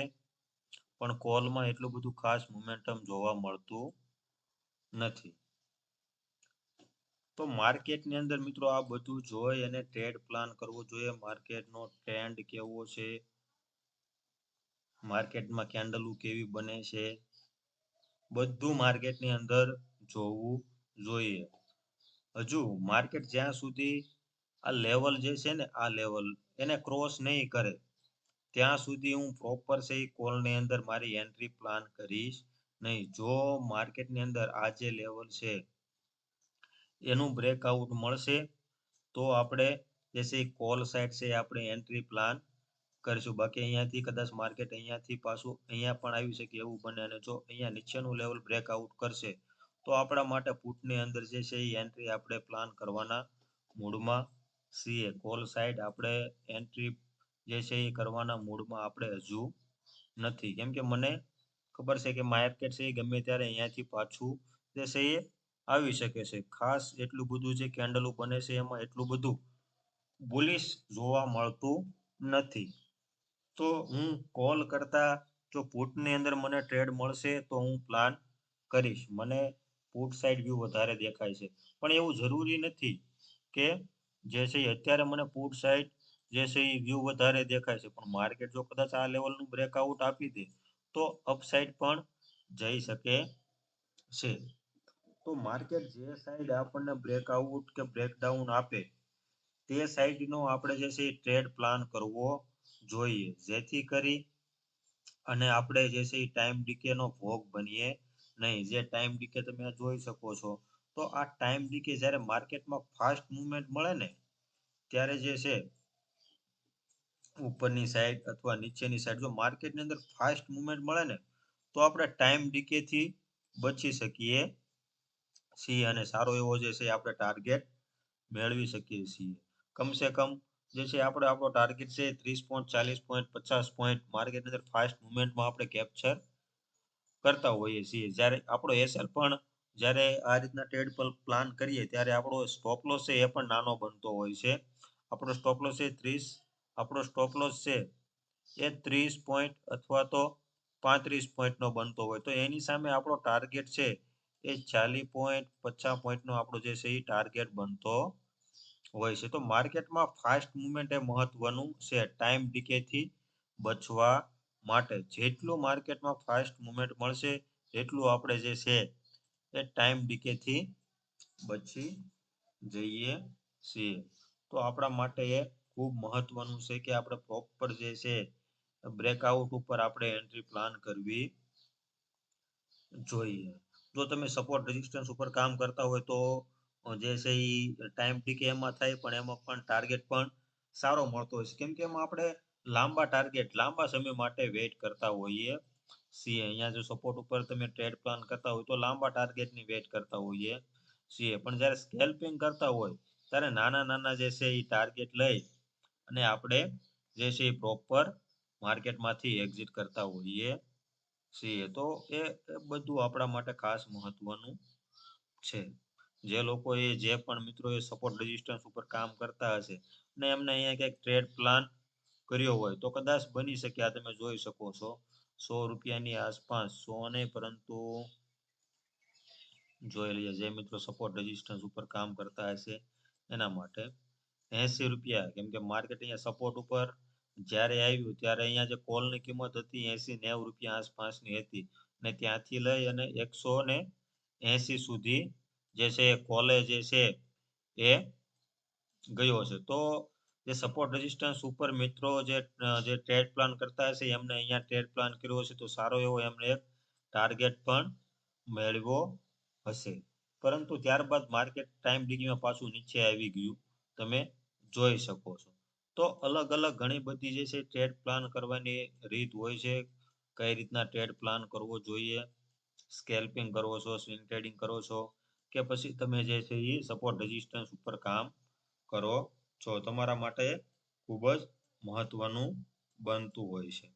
S1: પણ કોલમાં એટલું બધું ખાસ મોમેન્ટમ જોવા મળતું નથી. તો માર્કેટની અંદર મિત્રો આ બધું જોઈ અને ટ્રેડ પ્લાન કરવો જોઈએ. માર્કેટનો ટ્રેન્ડ કેવો છે, માર્કેટમાં કેન્ડલો કેવી બને છે, બધું માર્કેટની અંદર જોવું જોઈએ. હજુ માર્કેટ જ્યાં સુધી આ લેવલ જે છે ને, આ લેવલ એને ક્રોસ નહીં કરે ત્યાં સુધી હું પ્રોપર છે એ કોલની અંદર મારી એન્ટ્રી પ્લાન કરીશ નહીં. જો માર્કેટની અંદર આ જે લેવલ છે એનું બ્રેકઆઉટ મળશે તો આપણે જે છે કોલ સાઈડ છે આપણે એન્ટ્રી પ્લાન કરીશું. બાકી અહીંયાથી કદાચ માર્કેટ અહીંયાથી પાછું અહીંયા પણ આવી શકે એવું બને, અને જો અહીંયા નીચેનું લેવલ બ્રેકઆઉટ કરશે તો આપણા માટે પુટની અંદર જે છે એ એન્ટ્રી આપણે પ્લાન કરવાના મૂડમાં છીએ. કોલ સાઈડ આપણે એન્ટ્રી જે છે એ કરવાના મૂડમાં આપણે હજુ નથી, કેમ કે મને ખબર છે કે માર્કેટ છે એ ગમે ત્યારે અહીંયાથી પાછું જે છે એ આવી શકે છે. ખાસ એટલું બધું જે કેન્ડલો બને છે એમાં એટલું બધું બુલિશ જોવા મળતું નથી. તો હું કોલ કરતા જો પુટની અંદર મને ટ્રેડ મળશે તો હું પ્લાન કરીશ. મને પુટ સાઈડ વ્યૂ વધારે દેખાય છે, પણ એવું જરૂરી નથી કે જે છે અત્યારે મને પુટ સાઈડ જે છે એ વ્યૂ વધારે દેખાય છે, પણ માર્કેટ જો કદાચ આ લેવલનું બ્રેકઆઉટ આપી દે તો અપસાઇડ પણ જઈ શકે છે. તો માર્કેટ જે સાઈડ આપણને બ્રેકઆઉટ કે બ્રેકડાઉન આપે તે સાઈડનો આપણે જે છે એ ટ્રેડ પ્લાન કરવો જોઈએ, જેથી કરી અને આપણે જે છે એ ટાઈમ ડીકેનો ભોગ બનીએ નહીં. જે ટાઈમ ડીકે તમે જોઈ શકો છો, તો આ ટાઈમ ડીકે જ્યારે માર્કેટમાં ફાસ્ટ મુવમેન્ટ મળે ને ત્યારે જે છે ઉપરની સાઈડ અથવા નીચેની સાઈડ જો માર્કેટની અંદર ફાસ્ટ મુવમેન્ટ મળે ને તો આપણે ટાઈમ ડીકેથી બચી શકીએ છીએ, અને સારો એવો જે છે આપણે ટાર્ગેટ મેળવી શકીએ છીએ. કમસે કમ જે છે આપણે આપણો ટાર્ગેટ છે 30 પોઈન્ટ, 40 પોઈન્ટ, 50 પોઈન્ટ માર્કેટની અંદર ફાસ્ટ મુવમેન્ટમાં આપણે કેપ્ચર કરતા હોઈએ છીએ. જ્યારે આપણો એસએલ પણ જ્યારે આ રીતના ટ્રેડ પર પ્લાન કરીએ ત્યારે આપણો સ્ટોપ લોસ છે એ પણ નાનો બનતો હોય છે. આપણો સ્ટોપ લોસ છે 30, આપણો સ્ટોપ લોસ છે એ 30 પોઈન્ટ અથવા તો 35 પોઈન્ટનો બનતો હોય, તો એની સામે આપણો ટાર્ગેટ છે એ 40 પોઈન્ટ, 50 પોઈન્ટનો આપણો જે છે એ ટાર્ગેટ બનતો હોય છે. તો માર્કેટમાં ફાસ્ટ મુવમેન્ટ એ મહત્વનું છે ટાઈમ ડીકેથી બચવા માટે. જેટલું માર્કેટમાં ફાસ્ટ મુવમેન્ટ મળશે, એટલું આપણે જે છે એ ટાઈમ ડીકેથી બચી જઈએ છીએ. તો આપણા માટે એ ખૂબ મહત્વનું છે કે આપણે પ્રોપર જે છે બ્રેકઆઉટ ઉપર આપણે એન્ટ્રી પ્લાન કરવી જોઈએ. જો તમે સપોર્ટ રેઝિસ્ટન્સ ઉપર કામ કરતા હોય તો જે છે ઈ ટાઈમ ટીકે એમાં થાય, પણ એમાં પણ ટાર્ગેટ પણ સારો મળતો હોય છે. કેમ કે એમાં આપણે લાંબા ટાર્ગેટ, લાંબા સમય માટે વેઇટ કરતા હોઈએ છીએ. અહીંયા જો સપોર્ટ ઉપર તમે ટ્રેડ પ્લાન કરતા હોય તો લાંબા ટાર્ગેટની વેઇટ કરતા હોઈએ છીએ. પણ જ્યારે સ્કેલ્પિંગ કરતા હોય ત્યારે નાના-નાના જે છે ઈ ટાર્ગેટ લઈ અને આપણે જે છે ઈ પ્રોપર માર્કેટમાંથી એક્ઝિટ કરતા હોઈએ છીએ. તો એ બધું આપણા માટે ખાસ મહત્વનું છે. જે લોકોએ જે પણ મિત્રોએ સપોર્ટ રેઝિસ્ટન્સ ઉપર કામ કરતા હશે અને એમને અહીંયા ક્યાંક ટ્રેડ પ્લાન કર્યો હોય તો કદાચ બની શકે આ તમે જોઈ શકો છો ₹100 આસપાસ, 100 નહીં પરંતુ જોઈ લઈએ જે મિત્રો સપોર્ટ રેઝિસ્ટન્સ ઉપર કામ કરતા હશે એના માટે ₹80 કેમ કે માર્કેટ અહીંયા સપોર્ટ ઉપર જ્યારે આવ્યું ત્યારે અહીંયા જે કોલની કિંમત હતી ₹80-90 આસપાસની હતી અને ત્યાંથી લઈ અને 180 સુધી જે છે કોલે જે છે એ ગયો છે. તો જે સપોર્ટ રેઝિસ્ટન્સ ઉપર મિત્રો જે ટ્રેડ પ્લાન કરતા હશે એમને અહીંયા ટ્રેડ પ્લાન કર્યો હશે તો સારો એવો એમને એક ટાર્ગેટ પણ મેળવ્યો હશે. પરંતુ ત્યારબાદ માર્કેટ ટાઈમ ડિગ્રીમાં પાછું નીચે આવી ગયું તમે જોઈ શકો છો. તો અલગ-અલગ ઘણી બધી જે છે ટ્રેડ પ્લાન કરવાની રીત હોય છે. કઈ રીતના ટ્રેડ પ્લાન કરવો જોઈએ, સ્કેલ્પિંગ કરવો છો, સ્વિંગ ટ્રેડિંગ કરો છો કે પછી તમે જે છે ઈ સપોર્ટ રેઝિસ્ટન્સ ઉપર કામ કરો છો. તમારા માટે ખૂબ જ મહત્વનું બનતું હોય છે.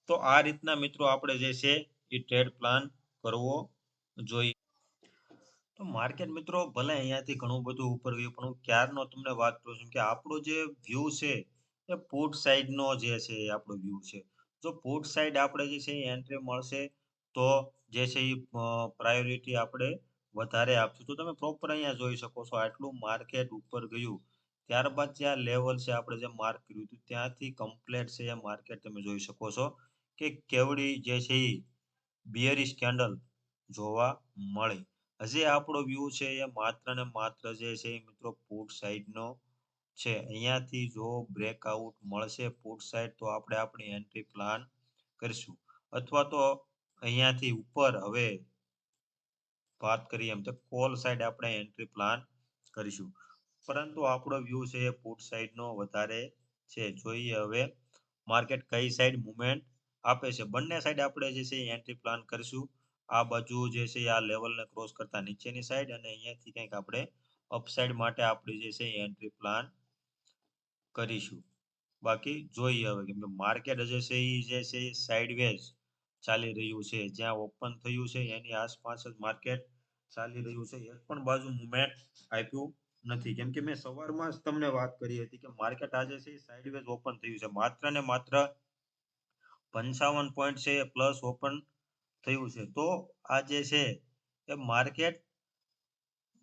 S1: તો આ રીતના મિત્રો આપણે જે છે ઈ ટ્રેડ પ્લાન કરવો જોઈએ. તો માર્કેટ મિત્રો ભલે અહીંયાથી ઘણું બધું ઉપર ગયું પણ હું ક્યારનો તમને વાત કરું છું કે આપણો જે વ્યૂ છે એ પુટ સાઈડનો જે છે એ આપણો વ્યૂ છે. જો પુટ સાઈડ આપણે જે છે એ એન્ટ્રી મળશે તો જે છે ઈ પ્રાયોરિટી આપણે વધારે આપશું. તો તમે પ્રોપર અહીંયા જોઈ શકો છો આટલું માર્કેટ ઉપર ગયું. ત્યારબાદ જે આ લેવલ છે આપણે જે માર્ક કર્યું હતું ત્યાંથી કમ્પ્લીટ છે એ માર્કેટ તમે જોઈ શકો છો કે કેવડી જે છે ઈ બિયરિશ કેન્ડલ જોવા મળી. હજી આપણો વ્યૂ છે એ માત્ર ને માત્ર જે છે એ મિત્રો પુટ સાઈડનો છે. અહીંયાથી જો બ્રેકઆઉટ મળશે પુટ સાઈડ તો આપણે આપણી એન્ટ્રી પ્લાન કરીશું. અથવા તો અહીંયાથી ઉપર હવે વાત કરીએ એમ તો કોલ સાઈડ આપણે એન્ટ્રી પ્લાન કરીશું. પરંતુ આપણો વ્યૂ છે એ પુટ સાઈડનો વધારે છે. જોઈએ હવે માર્કેટ કઈ સાઈડ મૂવમેન્ટ આપે છે. બંને સાઈડ આપણે જે છે એ એન્ટ્રી પ્લાન કરીશું. આ બાજુ જે છે આ લેવલને ક્રોસ કરતા નીચેની સાઈડ અને અહીંયાથી કંઈક આપણે અપસાઇડ માટે આપણી જે છે એ એન્ટ્રી પ્લાન કરીશું. બાકી જોઈએ હવે કેમ કે માર્કેટ જે છે ઈ જે છે ઈ સાઇડવેઝ ચાલી રહ્યું છે. જ્યાં ઓપન થયું છે એની આસપાસ જ માર્કેટ ચાલી રહ્યું છે. એક પણ બાજુ મૂવમેન્ટ આપ્યું નથી. કેમ કે મેં સવારમાં જ તમને વાત કરી હતી કે માર્કેટ આજે છે ઈ સાઇડવેઝ ઓપન થયું છે. માત્ર ને માત્ર 55 પોઈન્ટ છે એ પ્લસ ઓપન થયું છે. તો આ જે છે એ માર્કેટ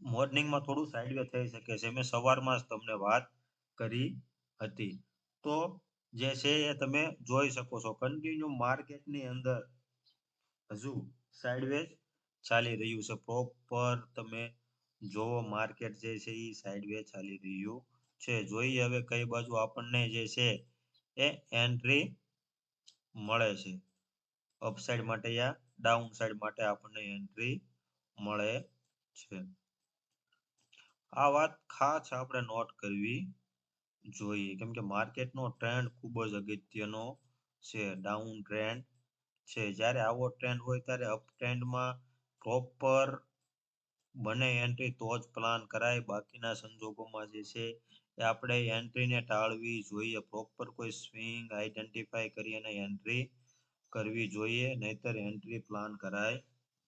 S1: મોર્નિંગમાં થોડું સાઇડવે થઈ શકે છે. મેં સવારમાં જ તમને વાત કરી હતી. તો જે છે એ તમે જોઈ શકો છો. કન્ટિન્યુ માર્કેટની અંદર હજુ સાઇડવેઝ ચાલી રહ્યું છે. પ્રોપર તમે જોવો માર્કેટ જે છે ઈ સાઇડવે ચાલી રહ્યું છે. જોઈએ હવે કઈ બાજુ આપણને જે છે એ એન્ટ્રી મળે છે. અપસાઇડ માટે યા ડાઉન સાઈડ માટે આપણને એન્ટ્રી મળે છે. આ વાત ખાસ આપણે નોટ કરવી જોઈએ. કેમ કે માર્કેટનો ટ્રેન્ડ ખૂબ જ અગત્યનો છે. ડાઉન ટ્રેન્ડ છે. જ્યારે આવો ટ્રેન્ડ હોય ત્યારે અપ ટ્રેન્ડમાં પ્રોપર બને એન્ટ્રી તો જ પ્લાન કરાય. બાકીના સંજોગોમાં જે છે એ આપણે એન્ટ્રીને ટાળવી જોઈએ. પ્રોપર કોઈ સ્વિંગ આઈડેન્ટિફાઈ કરી અને એન્ટ્રી કરવી જોઈએ. નહીંતર એન્ટ્રી પ્લાન કરાય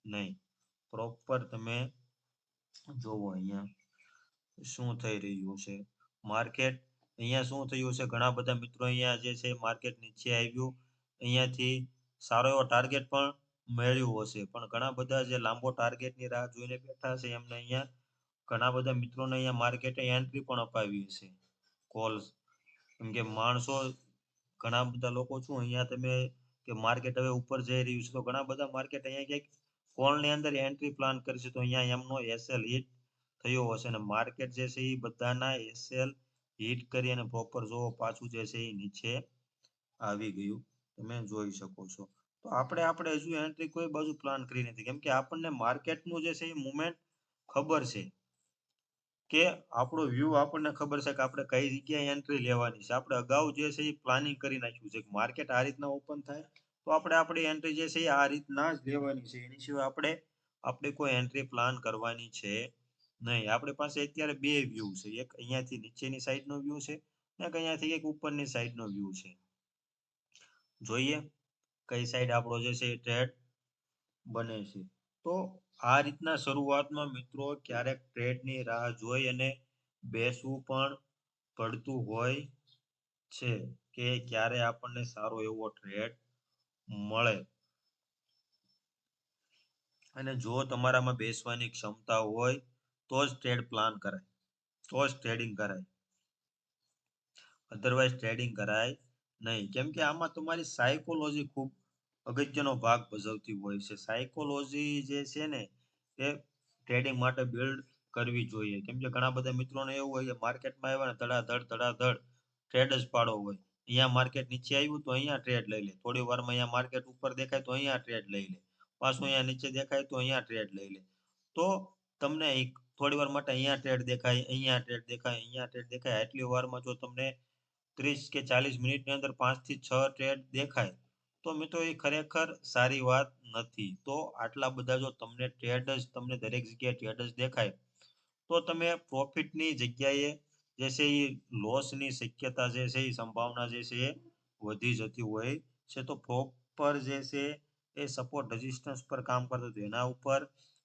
S1: નહીં. પ્રોપર તમે જોવો અહીંયા શું થઈ રહ્યું છે. માર્કેટ અહીંયા શું થયું છે ઘણા બધા મિત્રો અહીંયા જે છે માર્કેટ નીચે આવ્યું. અહીંયાથી સારો એવો ટાર્ગેટ પણ મેળવ્યું હશે. પણ ઘણા બધા જે લાંબો ટાર્ગેટની રાહ જોઈને બેઠા છે એમને અહીંયા ઘણા બધા મિત્રોને અહીંયા માર્કેટે એન્ટ્રી પણ અપાવી હશે કોલ્સ, કેમ કે માણસો ઘણા બધા લોકો શું અહીંયા તમે કે માર્કેટ હવે ઉપર જઈ રહ્યું છે તો ઘણા બધા માર્કેટ અહીંયા ક્યાંક કોલની અંદર એન્ટ્રી પ્લાન કરશે તો અહીંયા એમનો એસએલ હિટ થયો હશે અને માર્કેટ જે છે એ બધાના એસએલ હિટ કરી અને પ્રોપર જોવો પાછું જે છે એ નીચે આવી ગયું તમે જોઈ શકો છો. તો આપણે હજુ એન્ટ્રી કોઈ બાજુ પ્લાન કરી નથી, કેમ કે આપણને માર્કેટનું જે છે એ મુવમેન્ટ ખબર છે કે આપણો વ્યૂ આપણને ખબર છે કે આપણે કઈ જગ્યાએ એન્ટ્રી લેવાની છે. આપણે અગાઉ જે છે એ પ્લાનિંગ કરી નાખ્યું છે કે માર્કેટ આ રીતના ઓપન થાય તો આપણે આપણી એન્ટ્રી જે છે એ આ રીતના જ લેવાની છે. એની સિવાય આપણે કોઈ એન્ટ્રી પ્લાન કરવાની છે નહીં. આપણી પાસે અત્યારે બે વ્યૂ છે, એક અહીંયાથી નીચેની સાઈડનો વ્યૂ છે, એક અહીંયાથી એક ઉપરની સાઈડનો વ્યૂ છે. જોઈએ કઈ સાઈડ આપણો જે છે એ ટ્રેડ બને છે. તો આ રીતના શરૂઆતમાં મિત્રો ક્યારેક ટ્રેડની રાહ જોઈ અને બેસવું પણ પડતું હોય છે કે ક્યારે આપણને સારો એવો ટ્રેડ મળે. અને જો તમારામાં બેસવાની ક્ષમતા હોય તો જ ટ્રેડ પ્લાન કરાય, તો જ ટ્રેડિંગ કરાય, અધરવાઇઝ ટ્રેડિંગ કરાય નહીં. કેમ કે આમાં તમારી સાયકોલોજી ખૂબ અગત્યનો ભાગ ભજવતી હોય છે. સાયકોલોજી જે છે ને એ ટ્રેડિંગ માટે બિલ્ડ કરવી જોઈએ. કેમ કે ઘણા બધા મિત્રોને એવું હોય કે માર્કેટમાં આવ્યા ને ધડાધડ ટ્રેડ જ પાડો હોય. અહીંયા માર્કેટ નીચે આવ્યું તો અહીંયા ટ્રેડ લઈ લે, થોડી વારમાં અહીંયા માર્કેટ ઉપર દેખાય તો અહીંયા ટ્રેડ લઈ લે, પાછું અહીંયા નીચે દેખાય તો અહીંયા ટ્રેડ લઈ લે. તો તમને થોડી વાર માટે અહીંયા ટ્રેડ દેખાય, અહીંયા ટ્રેડ દેખાય, અહીંયા ટ્રેડ દેખાય, આટલી વારમાં જો તમને 30 કે 40 મિનિટની અંદર 5 થી 6 ટ્રેડ દેખાય તો મિત્રો એ ખરેખર સારી વાત નથી. તો આટલા બધા જો તમને દરેક જગ્યાએ ટ્રેડ જ દેખાય તો તમે પ્રોફિટની જગ્યાએ જે છે એ લોસની શક્યતા જે છે એ સંભાવના જે છે એ વધી જતી હોય છે. તો પ્રોપર જે છે એ સપોર્ટ રેઝિસ્ટન્સ પર કામ કરતું હતું એના ઉપર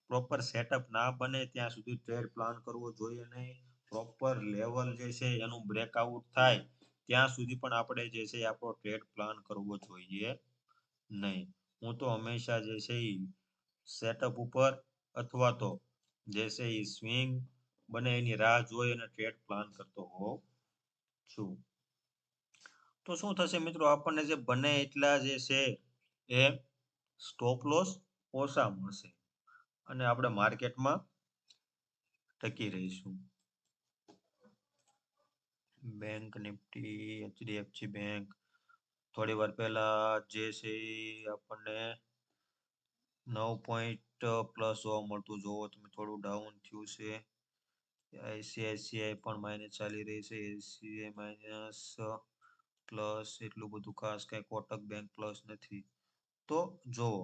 S1: પ્રોપર સેટઅપ ના બને ત્યાં સુધી ટ્રેડ પ્લાન કરવો જોઈએ નહીં. પ્રોપર લેવલ જે છે એનું બ્રેકઆઉટ થાય ત્યાં સુધી પણ આપણે જે છે આપણો ટ્રેડ પ્લાન કરવો જોઈએ નહીં. હું તો હંમેશા જે છે એ સેટઅપ ઉપર અથવા તો જે છે એ સ્વિંગ બને એની રાહ જોઈ અને ટ્રેડ પ્લાન કરતો હોઉં છું. તો શું થશે મિત્રો, આપણને જે બને એટલા જે છે એ સ્ટોપ લોસ ઓછા મળશે અને આપણે માર્કેટમાં ટકી રહીશું. બેંક નિફ્ટી, એચડીએફસી બેંક થોડી વાર પહેલા જે છે એ આપણને 9 પોઈન્ટ પ્લસ જોવા મળતું, જોવો તમે થોડું ડાઉન થયું છે. આઈસીઆઈસીઆઈ પણ માઇનસ ચાલી રહી છે, એસબીઆઈ માઇનસ, પ્લસ એટલું બધું ખાસ કઈ કોટક બેંક પ્લસ નથી. તો જોવો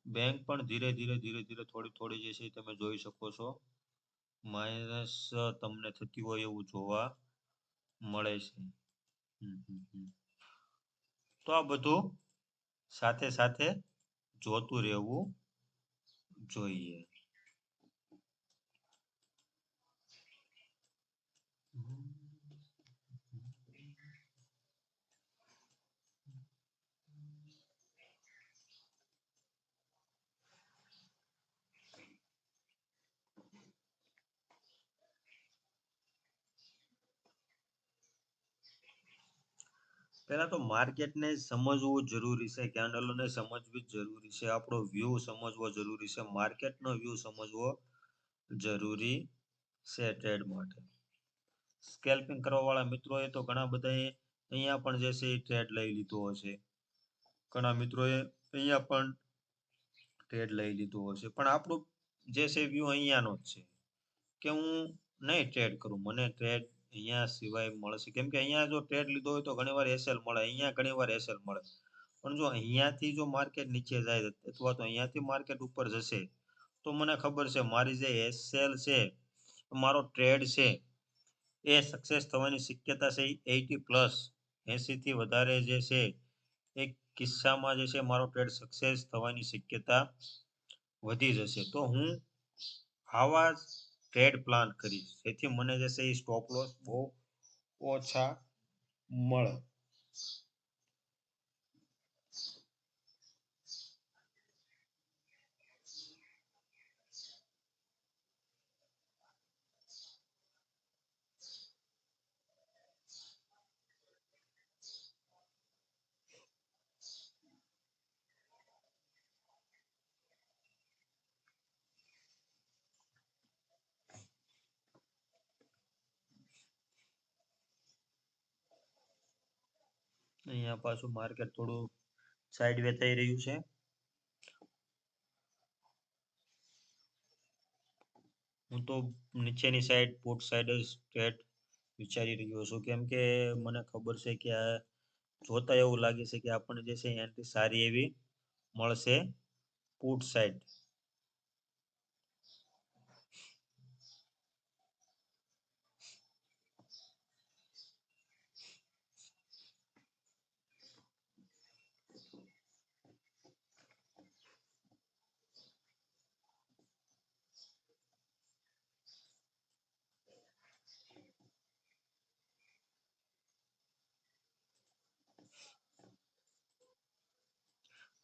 S1: બેંક પણ ધીરે ધીરે થોડી જે છે તમે જોઈ શકો છો માઇનસ તમને થતી હોય એવું જોવા મળે છે. તો આ બધું સાથે સાથે જોતું રહેવું જોઈએ. પહેલા તો માર્કેટને સમજવું જરૂરી છે, કેન્ડલોને સમજવી જરૂરી છે, આપણો વ્યૂ સમજવો જરૂરી છે, માર્કેટનો વ્યૂ સમજવો જરૂરી છે ટ્રેડ માટે. સ્કેલ્પિંગ કરવા વાળા મિત્રોએ તો ઘણા બધાએ અહીંયા પણ જે છે એ ટ્રેડ લઈ લીધો હશે. ઘણા મિત્રોએ અહીંયા પણ ટ્રેડ લઈ લીધો હશે, પણ આપણું જે છે વ્યૂ અહીંયાનો જ છે કે હું નહીં ટ્રેડ કરું, મને ટ્રેડ અહીંયા સિવાય મળશે. કેમ કે અહીંયા જો ટ્રેડ લીધો હોય તો ઘણીવાર એસએલ મળે, અહીંયા ઘણીવાર એસએલ મળે. પણ જો અહીંયાથી જો માર્કેટ નીચે જાય અથવા તો અહીંયાથી માર્કેટ ઉપર જશે તો મને ખબર છે મારી જે એસએલ છે, મારો ટ્રેડ છે એ સક્સેસ થવાની શક્યતા છે 80+, 80 થી વધારે જે છે એ કિસ્સામાં જે છે મારો ટ્રેડ સક્સેસ થવાની શક્યતા વધી જશે. તો હું આવા ટ્રેડ પ્લાન કરીશ જેથી મને જે છે એ સ્ટોપ લોસ બહુ ઓછા મળે. અહીંયા પાછું માર્કેટ થોડું સાઈડવે થઈ રહ્યું છે. હું તો નીચેની સાઈડ પુટ સાઈડ જ ટ્રેડ વિચારી રહ્યો છું, કેમ કે મને ખબર છે કે આ જોતા એવું લાગે છે કે આપણને જે છે એન્ટ્રી સારી એવી મળશે પુટ સાઈડ.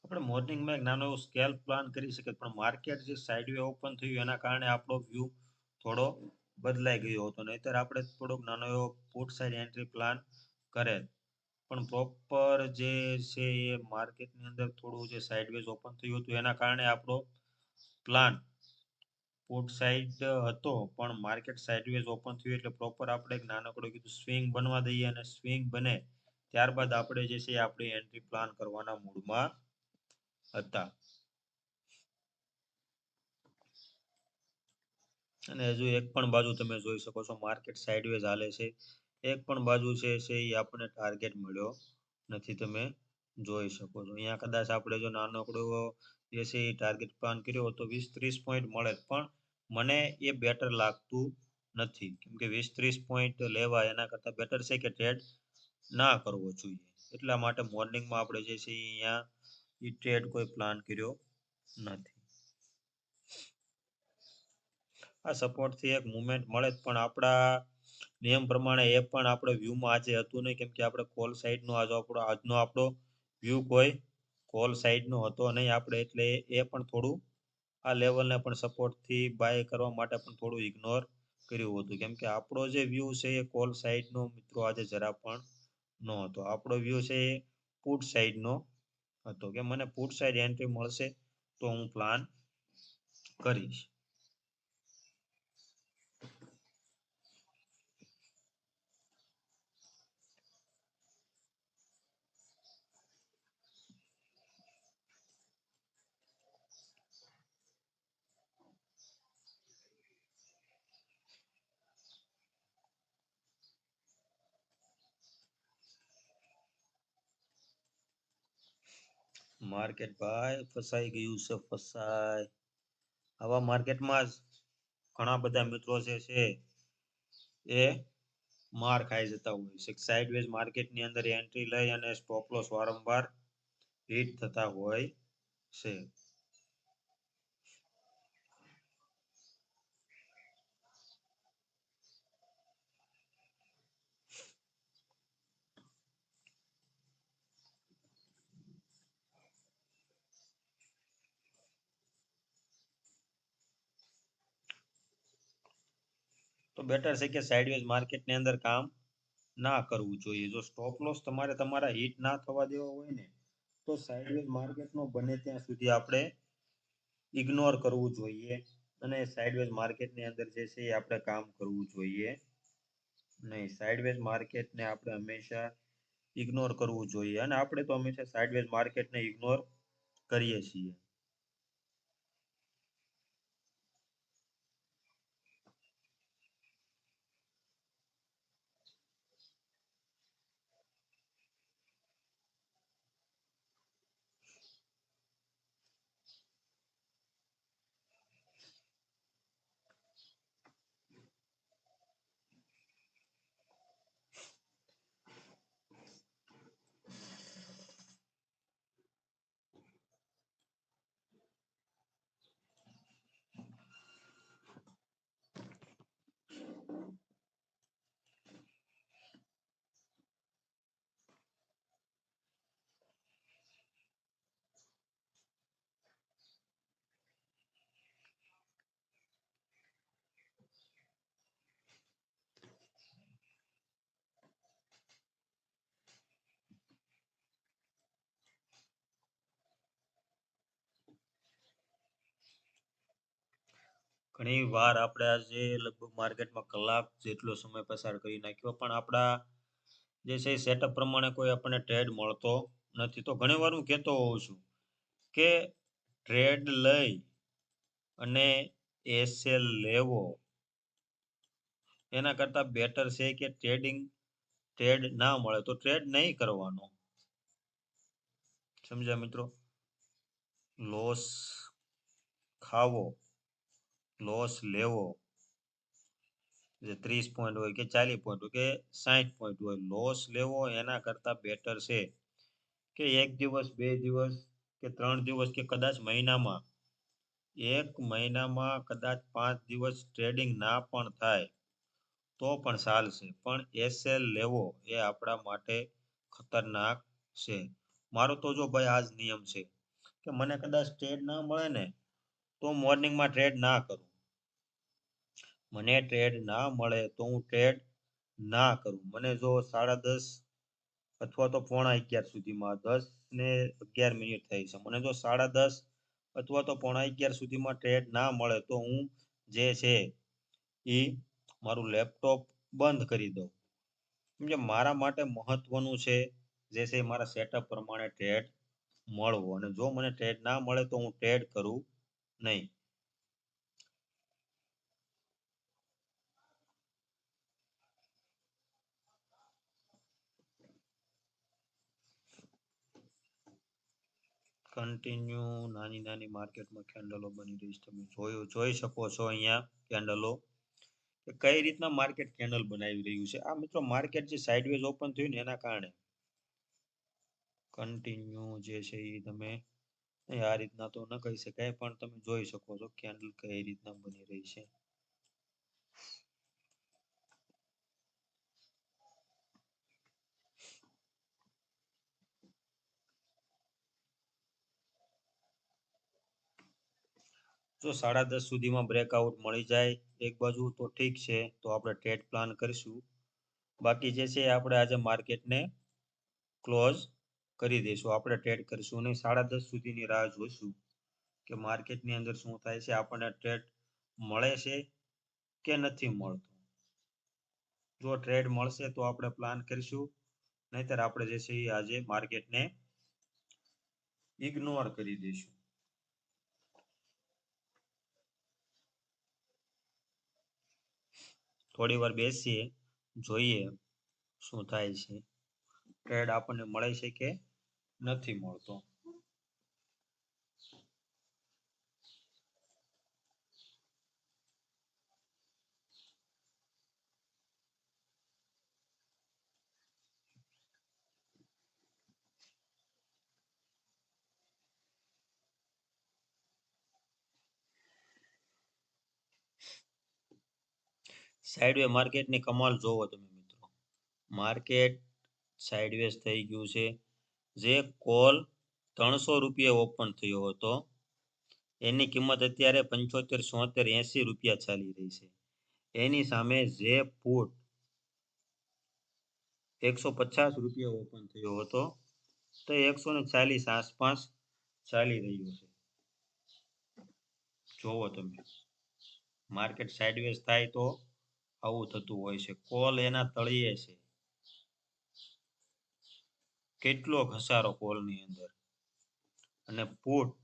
S1: આપણે મોર્નિંગમાં એક નાનો એવો સ્કેલ પ્લાન કરી શકીએ, પણ માર્કેટ જે સાઇડવે ઓપન થયું એના કારણે આપણો વ્યૂ થોડો બદલાઈ ગયો હતો. નહીંતર આપણે થોડોક નાનો એવો પુટ સાઈડ એન્ટ્રી પ્લાન કરે, પણ પ્રોપર જે છે એ માર્કેટની અંદર થોડું જે સાઇડવેઝ ઓપન થયું હતું એના કારણે આપણો પ્લાન પુટ સાઈડ હતો, પણ માર્કેટ સાઇડવેઝ ઓપન થયું એટલે પ્રોપર આપણે એક નાનકડું કીધું સ્વિંગ બનવા દઈએ, અને સ્વિંગ બને ત્યારબાદ આપણે જે છે આપણી એન્ટ્રી પ્લાન કરવાના મૂડમાં હતા. અને હજુ એક પણ બાજુ તમે જોઈ શકો છો માર્કેટ સાઇડવેઝ હાલે છે, એક પણ બાજુ છે એ આપણને ટાર્ગેટ મળ્યો નથી. તમે જોઈ શકો છો અહીંયા કદાચ આપણે જો નાનકડો જે છે એ ટાર્ગેટ પ્લાન કર્યો તો 20-30 પોઈન્ટ મળે, પણ મને એ બેટર લાગતું નથી, કેમ કે 20-30 પોઈન્ટ લેવા એના કરતાં બેટર છે કે ટ્રેડ ના કરવો જોઈએ. એટલા માટે મોર્નિંગમાં આપણે જે છે અહીંયા એ ટ્રેડ કોઈ પ્લાન કર્યો નથી. આ સપોર્ટથી એક મુવમેન્ટ મળે જ, પણ આપણા નિયમ પ્રમાણે એ પણ આપણે વ્યૂમાં આજે હતું નહીં, કેમ કે આપણે કોલ સાઈડનો આજનો આપણો વ્યૂ કોઈ કોલ સાઈડનો હતો નહીં આપણે, એટલે એ પણ થોડું આ લેવલને પણ સપોર્ટથી બાય કરવા માટે પણ થોડું ઇગ્નોર કર્યું હતું, કેમ કે આપણો જે વ્યૂ છે એ કોલ સાઈડનો મિત્રો આજે જરા પણ ન હતો. આપણો વ્યૂ છે એ પુટ સાઈડનો હતો, કે મને પુટ સાઈડ એન્ટ્રી મળશે તો હું પ્લાન કરીશ. માર્કેટ ભાઈ ફસાઈ ગયું છે, ફસાય. આવા માર્કેટમાં જ ઘણા બધા મિત્રો જે છે એ માર ખાઈ જતા હોય છે. સાઇડવેઝ માર્કેટની અંદર એન્ટ્રી લઈ અને સ્ટોપ લોસ વારંવાર હિટ થતા હોય છે. તો બેટર છે કે સાઇડવેઝ માર્કેટની અંદર કામ ના કરવું જોઈએ. જો સ્ટોપ લોસ તમારે તમારા હિટ ના થવા દેવા હોય ને, તો સાઇડવેઝ માર્કેટનો બને ત્યાં સુધી આપણે ઇગ્નોર કરવું જોઈએ, અને સાઇડવેઝ માર્કેટની અંદર જે છે એ આપણે કામ કરવું જોઈએ નહીં. સાઇડવેઝ માર્કેટને આપણે હંમેશા ઇગ્નોર કરવું જોઈએ, અને આપણે તો હંમેશા સાઇડવેઝ માર્કેટને ઇગ્નોર કરીએ છીએ. ઘણી વાર આપણે આજે લગભગ માર્કેટમાં કલાક જેટલો સમય પસાર કરી નાખ્યો, પણ આપણા જે છે સેટઅપ પ્રમાણે કોઈ આપણને ટ્રેડ મળતો નથી. તો ઘણી વાર હું કહેતો હોઉં છું કે ટ્રેડ લઈ અને એસએલ લેવો એના કરતા બેટર છે કે ટ્રેડ ના મળે તો ટ્રેડ નહીં કરવાનો. સમજ્યા મિત્રો? લોસ ખાવો, લોસ લેવો, જે 30 પોઈન્ટ હોય કે 40 પોઈન્ટ હોય કે 60 પોઈન્ટ હોય, લોસ લેવો એના કરતા બેટર છે કે 1 દિવસ 2 દિવસ કે 3 દિવસ કે કદાચ મહિનામાં 1 મહિનામાં કદાચ 5 દિવસ ટ્રેડિંગ ના પણ થાય તો પણ ચાલશે, પણ એસએલ લેવો એ આપણા માટે ખતરનાક છે. મારો તો જો ભાઈ આ જ નિયમ છે કે મને કદાચ ટ્રેડ ના મળે ને તો મોર્નિંગમાં ટ્રેડ ના કરું. મને ટ્રેડ ના મળે તો હું ટ્રેડ ના કરું. મને જો 10:30 અથવા તો 10:45 સુધીમાં 10:11 થઈ છે. મને જો 10:30 અથવા તો 10:45 સુધીમાં ટ્રેડ ના મળે તો હું જે છે એ મારું લેપટોપ બંધ કરી દઉં. કેમ કે મારા માટે મહત્વનું છે જે છે મારા સેટઅપ પ્રમાણે ટ્રેડ મળવો. અને જો મને ટ્રેડ ના મળે તો હું ટ્રેડ કરું નહીં. કન્ટિન્યુ નાની નાની માર્કેટમાં કેન્ડલો બની રહી છે. તમે જોઈ શકો છો અહીંયા કેન્ડલો કે કઈ રીતના માર્કેટ કેન્ડલ બનાવી રહ્યું છે. આ મિત્રો માર્કેટ જે સાઇડવેઝ ઓપન થયું ને એના કારણે કન્ટિન્યુ જે છે એ તમે આ રીતના તો ન કહી શકાય, પણ તમે જોઈ શકો છો કેન્ડલ કઈ રીતના બની રહી છે. જો 10:30 સુધીમાં બ્રેકઆઉટ મળી જાય એક બાજુ તો ઠીક છે, તો આપણે ટ્રેડ પ્લાન કરીશું. બાકી જે છે આપણે આજે માર્કેટને ક્લોઝ કરી દઈશું. આપણે ટ્રેડ કરીશું નહીં. 10:30 સુધીની રાહ જોઈશું કે માર્કેટની અંદર શું થાય છે, આપણને ટ્રેડ મળે છે કે નથી મળતો. જો ટ્રેડ મળશે તો આપણે પ્લાન કરીશું, નહીતર આપણે જે છે એ આજે માર્કેટને ઇગ્નોર કરી દઈશું. થોડી વાર બેસીએ, જોઈએ શું થાય છે, ટ્રેડ આપણને મળે છે કે નથી મળતો. સાઇડવે માર્કેટની કમાલ જોવો તમે મિત્રો. માર્કેટ સાઇડવેઝ થઈ ગયું છે. જે કોલ 300 રૂપિયા ઓપન થયો હતો એની કિંમત અત્યારે 75, 76, 80 રૂપિયા ચાલી રહી છે. એની સામે જે પુટ 150 રૂપિયા ઓપન થયો હતો તો 140 આસપાસ ચાલી રહ્યું છે. જોવો તમે માર્કેટ સાઇડવેઝ થાય તો આવું થતું હોય છે. કોલ એના તળિયે છે. કેટલો ઘસારો કોલની અંદર. અને પુટ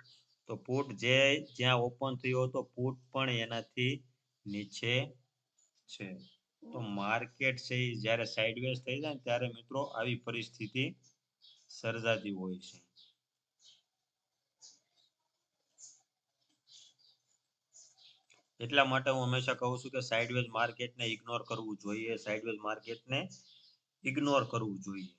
S1: તો પુટ જે જ્યાં ઓપન થયો હતો પુટ પણ એનાથી નીચે છે. તો માર્કેટ છે જ્યારે સાઇડવેઝ થઈ જાય ને ત્યારે મિત્રો આવી પરિસ્થિતિ સર્જાતી હોય છે. એટલા માટે હું હંમેશા કહું છું કે સાઇડવેઝ માર્કેટને ઇગ્નોર કરવું જોઈએ. સાઇડવેઝ માર્કેટને ઇગ્નોર કરવું જોઈએ.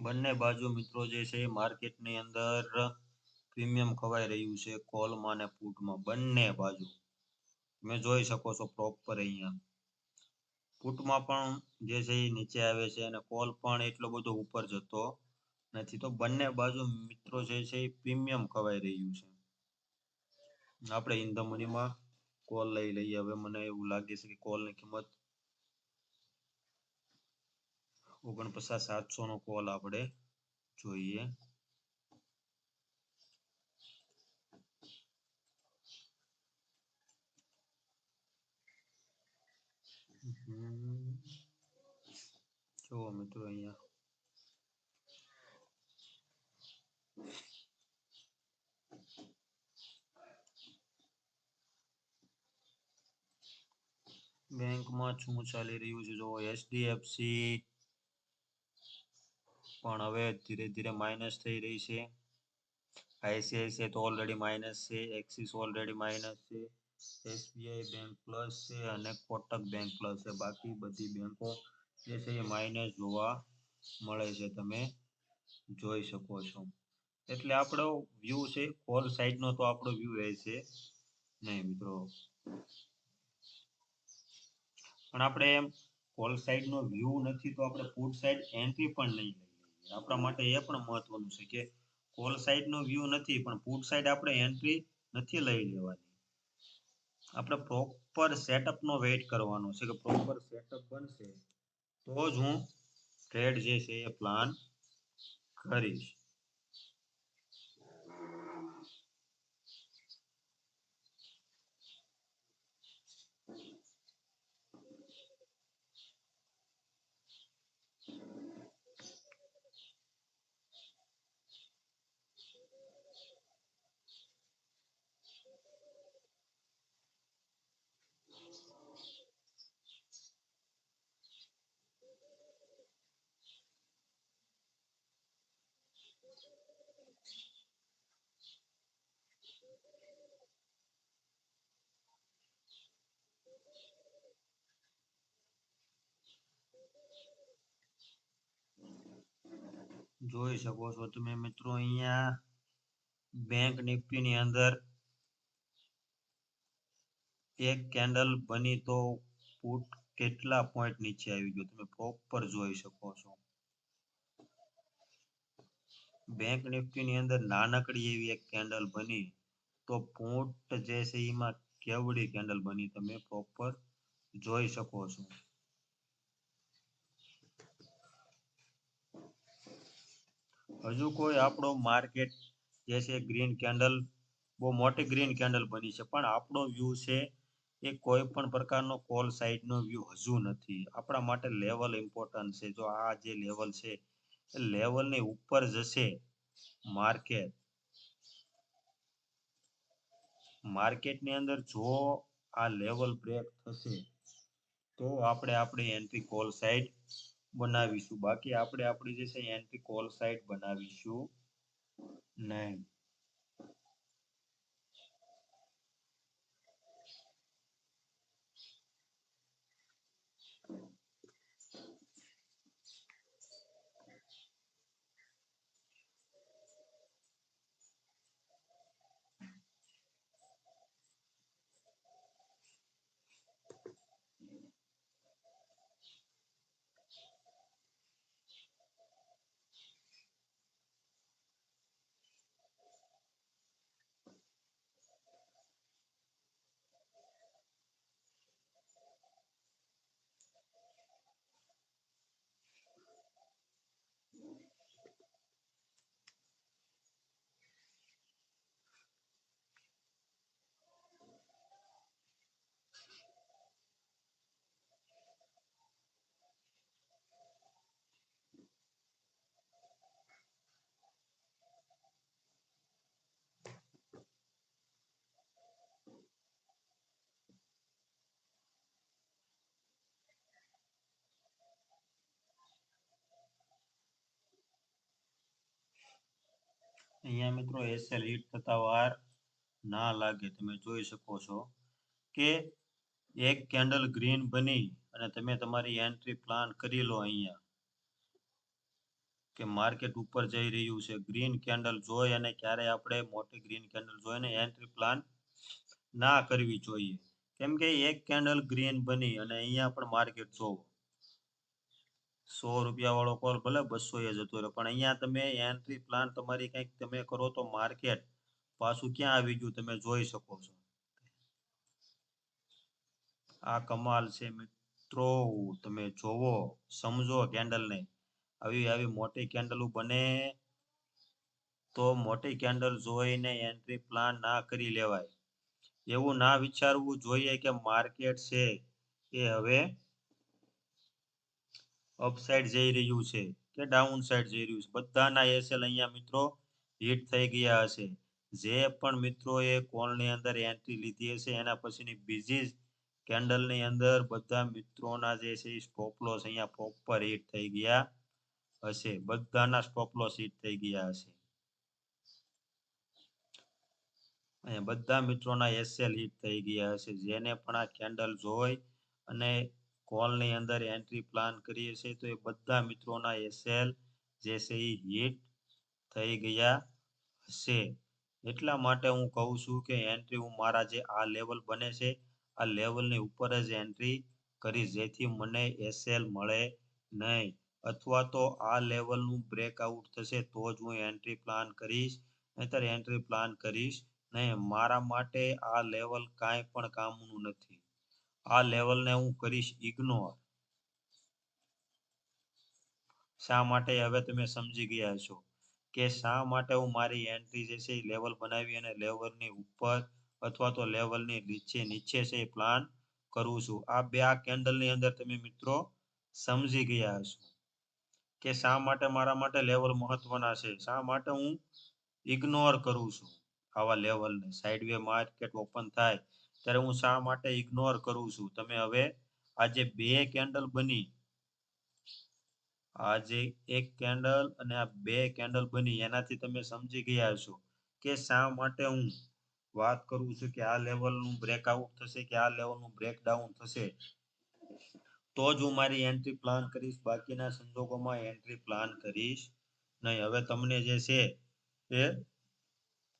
S1: બંને બાજુ મિત્રો જે છે માર્કેટની અંદર પ્રીમિયમ ખવાઈ રહ્યું છે કોલમાં અને પુટમાં, બંને બાજુ તમે જોઈ શકો છો પ્રોપર અહીંયા. પુટમાં પણ જે છે એ નીચે આવે છે અને કોલ પણ એટલો બધો ઉપર જતો નથી. તો બંને બાજુ મિત્રો જે છે એ પ્રીમિયમ ખવાઈ રહ્યું છે. આપણે ઇન ધ મનીમાં કોલ લઈ લઈએ. હવે મને એવું લાગે છે કે કોલની કિંમત 49,700 નો કોલ આપણે જોઈએ. જુઓ મિત્રો અહીંયા બેંકમાં શું ચાલી રહ્યું છે? જો HDFC પણ હવે ધીરે ધીરે માઇનસ થઈ રહી છે. ICICI તો ઓલરેડી માઇનસ છે, એક્સિસ ઓલરેડી માઇનસ છે, SBI બેંક પ્લસ છે અને કોટક બેંક પ્લસ છે. બાકી બધી બેંકો જે છે એ માઇનસ જોવા મળે છે, તમે જોઈ શકો છો. એટલે આપણો વ્યૂ છે કોલ સાઈડનો, તો આપણો વ્યૂ રહેશે નહીં મિત્રો. પણ આપણે એમ કોલ સાઈડનો વ્યૂ નથી તો આપણે પુટ સાઈડ એન્ટ્રી પણ નહીં લઈએ. આપણા માટે એ પણ મહત્વનું છે કે કોલ સાઈડનો વ્યૂ નથી પણ પુટ સાઈડ આપણે એન્ટ્રી નથી લઈ લેવાની. આપણે પ્રોપર સેટઅપનો વેઇટ કરવાનો છે કે પ્રોપર સેટઅપ બનશે તો જ હું ટ્રેડ જે છે એ પ્લાન કરીશ. જોઈ શકો છો તમે મિત્રો અહીંયા બેંક નિફ્ટીની અંદર એક કેન્ડલ બની તો પુટ કેટલા પોઈન્ટ નીચે આવી ગયો તમે પ્રોપર જોઈ શકો છો. બેંક નિફ્ટીની અંદર નાનકડી એવી એક કેન્ડલ બની તો પુટ જે છે એમાં કેવડી કેન્ડલ બની તમે પ્રોપર જોઈ શકો છો. હજુ કોઈ આપણો માર્કેટ જે છે ગ્રીન કેન્ડલ, બહુ મોટી ગ્રીન કેન્ડલ બની છે, પણ આપણો વ્યૂ છે એ કોઈ પણ પ્રકારનો કોલ સાઈડનો વ્યૂ હજુ નથી. આપણા માટે લેવલ ઇમ્પોર્ટન્ટ છે. જો આ જે લેવલ છે એ લેવલની ઉપર જશે માર્કેટની અંદર, જો આ લેવલ બ્રેક થશે તો આપણે આપણી એન્ટ્રી કોલ સાઈડ બનાવીશું. બાકી આપણે આપણી જે છે એન્ટ્રી કોલ સાઈડ બનાવીશું નહીં. અહીંયા મિત્રો SL હિટ થતા વાર ના લાગે. તમે જોઈ શકો છો કે એક કેન્ડલ ગ્રીન બની અને તમે તમારી એન્ટ્રી પ્લાન કરી લો અહીંયા કે માર્કેટ ઉપર જઈ રહ્યું છે, ગ્રીન કેન્ડલ જોઈ અને ક્યારે આપણે મોટી ગ્રીન કેન્ડલ જોઈને એન્ટ્રી પ્લાન ના કરવી જોઈએ. કેમ કે એક કેન્ડલ ગ્રીન બની અને અહીંયા પણ માર્કેટ જોવો, 100 રૂપિયા વાળો કોલ ભલે 200 એ જતો રહે, પણ અહીંયા તમે એન્ટ્રી પ્લાન તમારી કંઈક તમે કરો તો માર્કેટ પાછું ક્યાં આવી ગયું તમે જોઈ શકો છો. આ કમાલ છે મિત્રો, તમે જોવો, સમજો કેન્ડલને. આવી મોટી કેન્ડલો બને તો મોટી કેન્ડલ જોઈને એન્ટ્રી પ્લાન ના કરી લેવાય. એવું ના વિચારવું જોઈએ કે માર્કેટ છે એ હવે અપસાઇડ જઈ રહ્યું છે કે ડાઉન સાઈડ જઈ રહ્યું છે. બધાના એસએલ અહીંયા મિત્રો હિટ થઈ ગયા હશે. જે પણ મિત્રોએ કોલની અંદર એન્ટ્રી લીધી હશે એના પછીની બીજી જ કેન્ડલની અંદર બધા મિત્રોના જે છે સ્ટોપ લોસ અહીંયા પ્રોપર હિટ થઈ ગયા હશે. બધાના સ્ટોપ લોસ હિટ થઈ ગયા હશે. અહીંયા બધા મિત્રોના એસએલ હિટ થઈ ગયા હશે. જેને પણ આ કેન્ડલ જોઈ અને કોલની અંદર એન્ટ્રી પ્લાન કરી હશે તો એ બધા મિત્રોના એસએલ જે છે એ હિટ થઈ ગયા હશે. એટલા માટે હું કહું છું કે એન્ટ્રી હું મારા જે આ લેવલ બને છે આ લેવલની ઉપર જ એન્ટ્રી કરીશ, જેથી મને એસએલ મળે નહીં. અથવા તો આ લેવલનું બ્રેકઆઉટ થશે તો જ હું એન્ટ્રી પ્લાન કરીશ, નહીંતર એન્ટ્રી પ્લાન કરીશ નહીં. મારા માટે આ લેવલ કાંઈ પણ કામનું નથી. આ લેવલને હું કરીશ ઇગ્નોર. શા માટે હવે તમે સમજી ગયા છો કે શા માટે હું મારી એન્ટ્રી જે છે એ લેવલ બનાવી અને લેવલની ઉપર અથવા તો લેવલની નીચે છે એ પ્લાન કરું છું. આ કેન્ડલની અંદર તમે મિત્રો સમજી ગયા હશો કે શા માટે મારા માટે લેવલ મહત્વના છે, શા માટે હું ઇગ્નોર કરું છું આવા લેવલને. સાઇડવે માર્કેટ ઓપન થાય ત્યારે હું શા માટે ઇગ્નોર કરું છું. તમે હવે આ જે બે કેન્ડલ બની, આ જે એક કેન્ડલ અને આ બે કેન્ડલ બની એનાથી તમે સમજી ગયા હશો કે શા માટે હું વાત કરું છું કે આ લેવલનું બ્રેકઆઉટ થશે કે આ લેવલનું બ્રેકડાઉન થશે તો જ હું મારી એન્ટ્રી પ્લાન કરીશ, બાકીના સંજોગોમાં એન્ટ્રી પ્લાન કરીશ નહીં. હવે તમને જે છે એ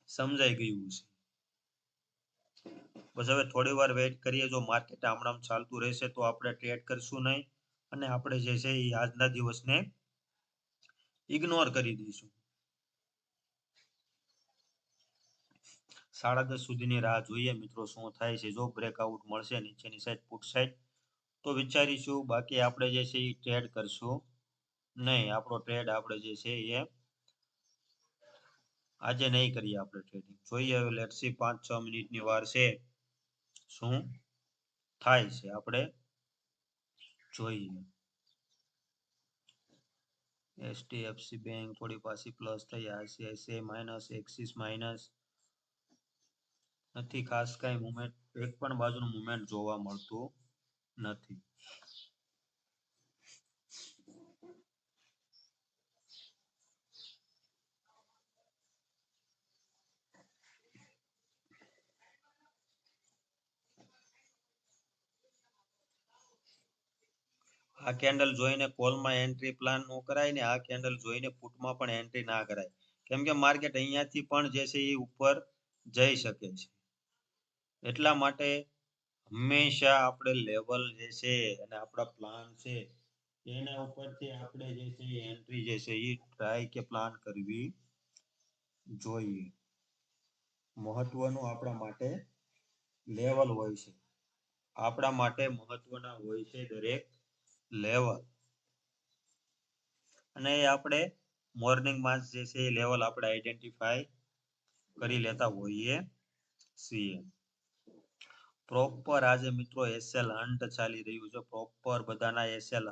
S1: સમજાઈ ગયું છે. બસ હવે થોડી વાર વેઇટ કરીએ. જો માર્કેટ આમ ચાલતું રહેશે તો આપણે ટ્રેડ કરશું નહીં અને આપણે જે છે એ આજના દિવસને ઇગ્નોર કરી દઈશું. 10:30 સુધીની રાહ જોઈએ મિત્રો શું થાય છે. જો બ્રેકઆઉટ મળશે નીચેની સાઈડ પુટ સાઈડ તો વિચારીશું, બાકી આપણે જે છે એ ટ્રેડ કરશું નહીં. આપણો ટ્રેડ આપણે જે છે એ આજે નહીં કરીએ આપણે ટ્રેડિંગ. જોઈએ હવે લેટ્સ સી 5-6 મિનિટની વાર છે શું થાય છે આપણે જોઈએ. એચડીએફસી બેંક થોડી પાછી પ્લસ થઈ, આઈસીઆઈસીઆઈ માઇનસ, એક્સિસ માઇનસ. નથી ખાસ કઈ મુવમેન્ટ, એક પણ બાજુનું મુવમેન્ટ જોવા મળતું નથી. આ કેન્ડલ જોઈને કોલમાં એન્ટ્રી પ્લાન નો કરાય ને આ કેન્ડલ જોઈને પુટમાં પણ એન્ટ્રી ના કરાય. કેમ કે માર્કેટ અહીંયાથી પણ જે છે એ ઉપર જઈ શકે છે. એટલા માટે હંમેશા આપણે લેવલ જે છે અને આપણા પ્લાન છે એના ઉપરથી આપણે જે છે એન્ટ્રી જે છે એ ટ્રાય કે પ્લાન કરવી જોઈએ. મહત્વનું આપણા માટે લેવલ હોય છે. આપણા માટે મહત્વના હોય છે દરેક લેવલ. અને એ આપણે મોર્નિંગમાં જે છે એ લેવલ આપણે આઈડેન્ટિફાઈ કરી લેતા હોઈએ છીએ. પ્રોપર આજે મિત્રો એસએલ હન્ટ ચાલી રહ્યું છે. પ્રોપર બધાના એસએલ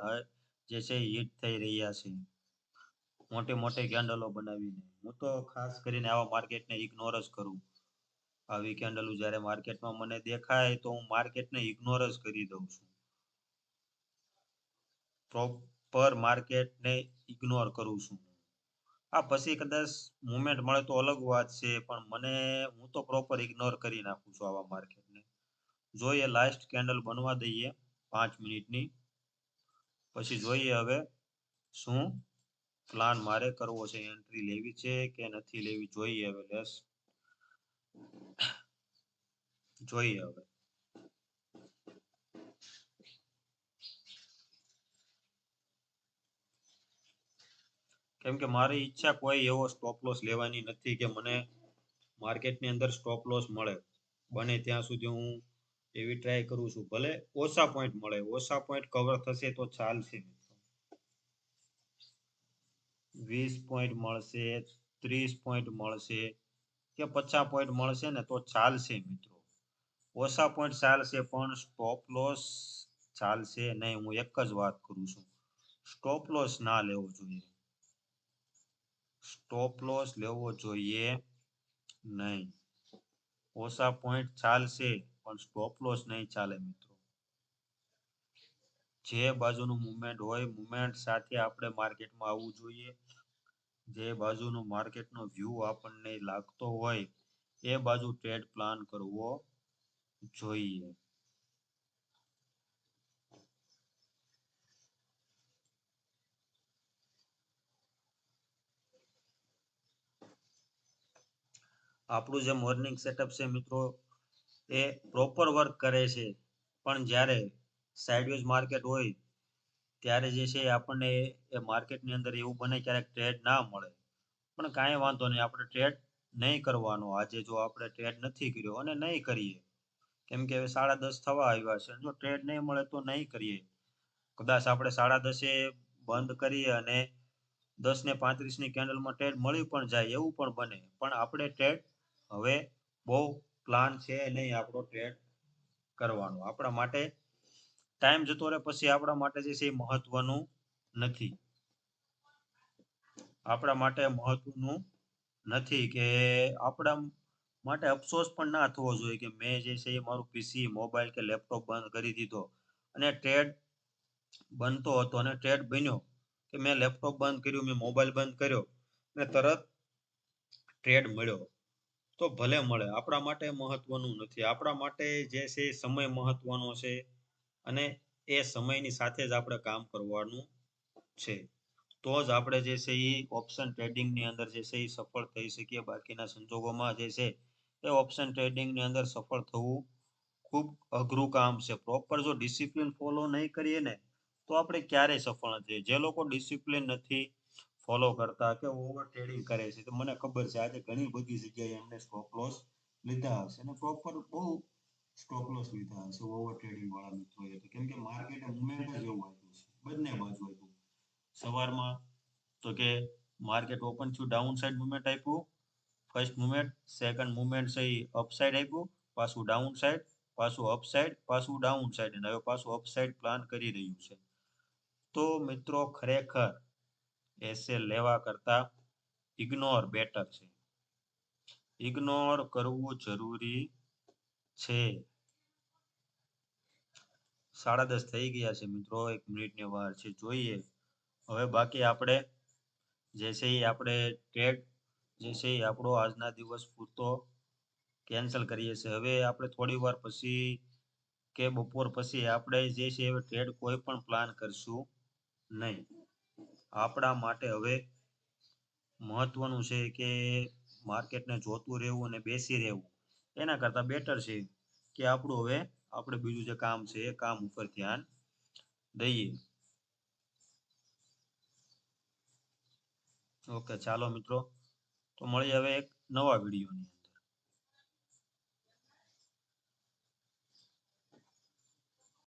S1: જે છે હિટ થઈ રહ્યા છે મોટી કેન્ડલો બનાવીને. હું તો ખાસ કરીને આવા માર્કેટને ઇગ્નોર જ કરું. આવી કેન્ડલો જ્યારે માર્કેટમાં મને દેખાય તો હું માર્કેટને ઇગ્નોર જ કરી દઉં છું. પ્રોપર માર્કેટને ઇગ્નોર કરું છું. આ પછી કદાચ મુવમેન્ટ મળે તો અલગ વાત છે, પણ હું તો પ્રોપર ઇગ્નોર કરી નાખું છું આવા માર્કેટને. જોઈએ લાસ્ટ કેન્ડલ બનવા દઈએ 5 મિનિટની, પછી જોઈએ હવે શું પ્લાન મારે કરવો છે, એન્ટ્રી લેવી છે કે નથી લેવી, જોઈએ હવે જોઈએ હવે. કેમ કે મારી ઈચ્છા કોઈ એવો સ્ટોપ લોસ લેવાની નથી કે મને માર્કેટની અંદર સ્ટોપ લોસ મળે. બને ત્યાં સુધી હું એવી ટ્રાય કરું છું, ભલે ઓછા પોઈન્ટ મળે, ઓછા પોઈન્ટ કવર થશે તો ચાલશે. 20 પોઈન્ટ મળશે, 30 પોઈન્ટ મળશે કે 50 પોઈન્ટ મળશે ને તો ચાલશે મિત્રો. ઓછા પોઈન્ટ ચાલશે પણ સ્ટોપ લોસ ચાલશે નહીં. હું એક જ વાત કરું છું, સ્ટોપ લોસ ના લેવો જોઈએ. સ્ટોપ લોસ લેવો જોઈએ નહીં. ઓછા પોઈન્ટ ચાલશે પણ સ્ટોપ લોસ નહીં ચાલે મિત્રો. જે બાજુનું મુવમેન્ટ હોય, મુવમેન્ટ સાથે આપણે માર્કેટમાં આવવું જોઈએ. જે બાજુનો માર્કેટનો વ્યૂ આપણને લાગતો હોય એ બાજુ ટ્રેડ પ્લાન કરવો જોઈએ. આપણું જે મોર્નિંગ સેટઅપ છે મિત્રો, એ પ્રોપર વર્ક કરે છે, પણ જ્યારે સાઇડવેઝ માર્કેટ હોય ત્યારે જે છે આપણને એ માર્કેટની અંદર એવું બને ક્યારેક ટ્રેડ ના મળે. પણ કાંઈ વાંધો નહીં, આપણે ટ્રેડ નહીં કરવાનો. આજે જો આપણે ટ્રેડ નથી કર્યો અને નહીં કરીએ, કેમ કે હવે 10:30 થવા આવ્યા છે, જો ટ્રેડ નહીં મળે તો નહીં કરીએ. કદાચ આપણે 10:30 બંધ કરીએ અને 10:35 કેન્ડલમાં ટ્રેડ મળી પણ જાય, એવું પણ બને. પણ આપણે ટ્રેડ હવે બહુ પ્લાન છે નહીં આપણો ટ્રેડ કરવાનો. આપણા માટે ટાઈમ જતો રહે પછી આપણા માટે જે છે એ મહત્વનું નથી. આપણા માટે મહત્વનું નથી કે આપણા માટે અફસોસ પણ ના થવો જોઈએ કે મેં જે છે એ મારું પીસી, મોબાઈલ કે લેપટોપ બંધ કરી દીધો અને ટ્રેડ બનતો હતો અને ટ્રેડ બન્યો કે મેં લેપટોપ બંધ કર્યું, મેં મોબાઈલ બંધ કર્યો અને તરત ટ્રેડ મળ્યો. તો ભલે મળે, આપણા માટે મહત્વનું નથી. આપણા માટે જે છે એ સમય મહત્વનો છે અને એ સમયની સાથે જ આપણે કામ કરવાનું છે. તો જ આપણે જે છે એ ઓપ્શન ટ્રેડિંગની અંદર જે છે એ સફળ થઈ શકીએ. બાકીના સંજોગોમાં જે છે એ ઓપ્શન ટ્રેડિંગની અંદર સફળ થવું ખૂબ અઘરું કામ છે. પ્રોપર જો ડિસિપ્લિન ફોલો નહીં કરીએ ને તો આપણે ક્યારેય સફળ નથી. જે લોકો ડિસિપ્લિન નથી ફોલો કરતા કે ઓવર ટ્રેડિંગ કરે છે, તો મને ખબર છે આજે ઘણી બધી જગ્યાએ એમને સ્ટોપ લોસ લીધા હશે અને પ્રોપર બહુ સ્ટોપ લોસ લીધા હશે ઓવર ટ્રેડિંગ વાળા મિત્રોએ. તો કેમ કે માર્કેટે મુવમેન્ટ જ એવું આપ્યું છે, બંને બાજુ આપ્યું. સવારમાં તો કે માર્કેટ ઓપન થયું, ડાઉન સાઇડ મુવમેન્ટ આપ્યું, ફર્સ્ટ મુવમેન્ટ, સેકન્ડ મુવમેન્ટ છે એ અપસાઇડ આપ્યું, પાછું ડાઉન સાઇડ, પાછું અપસાઇડ, પાછું ડાઉન સાઇડ અને હવે પાછું અપસાઇડ પ્લાન કરી રહ્યું છે. તો મિત્રો ખરેખર એસએલ લેવા કરતા ઇગ્નોર બેટર છે. ઇગ્નોર કરવું જરૂરી છે. 10:30 થઈ ગયા છે મિત્રો, 1 મિનિટની વાર છે, જોઈએ હવે. બાકી આપણે જે છે એ આપણે ટ્રેડ જે છે એ આપણો આજના દિવસ પૂરતો કેન્સલ કરીએ છીએ. હવે આપણે થોડી વાર પછી કે બપોર પછી આપણે જે છે એ ટ્રેડ કોઈ પણ પ્લાન કરશું નહીં. આપણા માટે હવે મહત્વનું છે કે માર્કેટને જોતું રહેવું અને બેસી રહેવું એના કરતા બેટર છે કે આપણું હવે આપણે બીજું જે કામ છે એ કામ ઉપર ધ્યાન દઈએ. ઓકે, ચાલો મિત્રો, તો મળીએ હવે એક નવા વિડીયોની.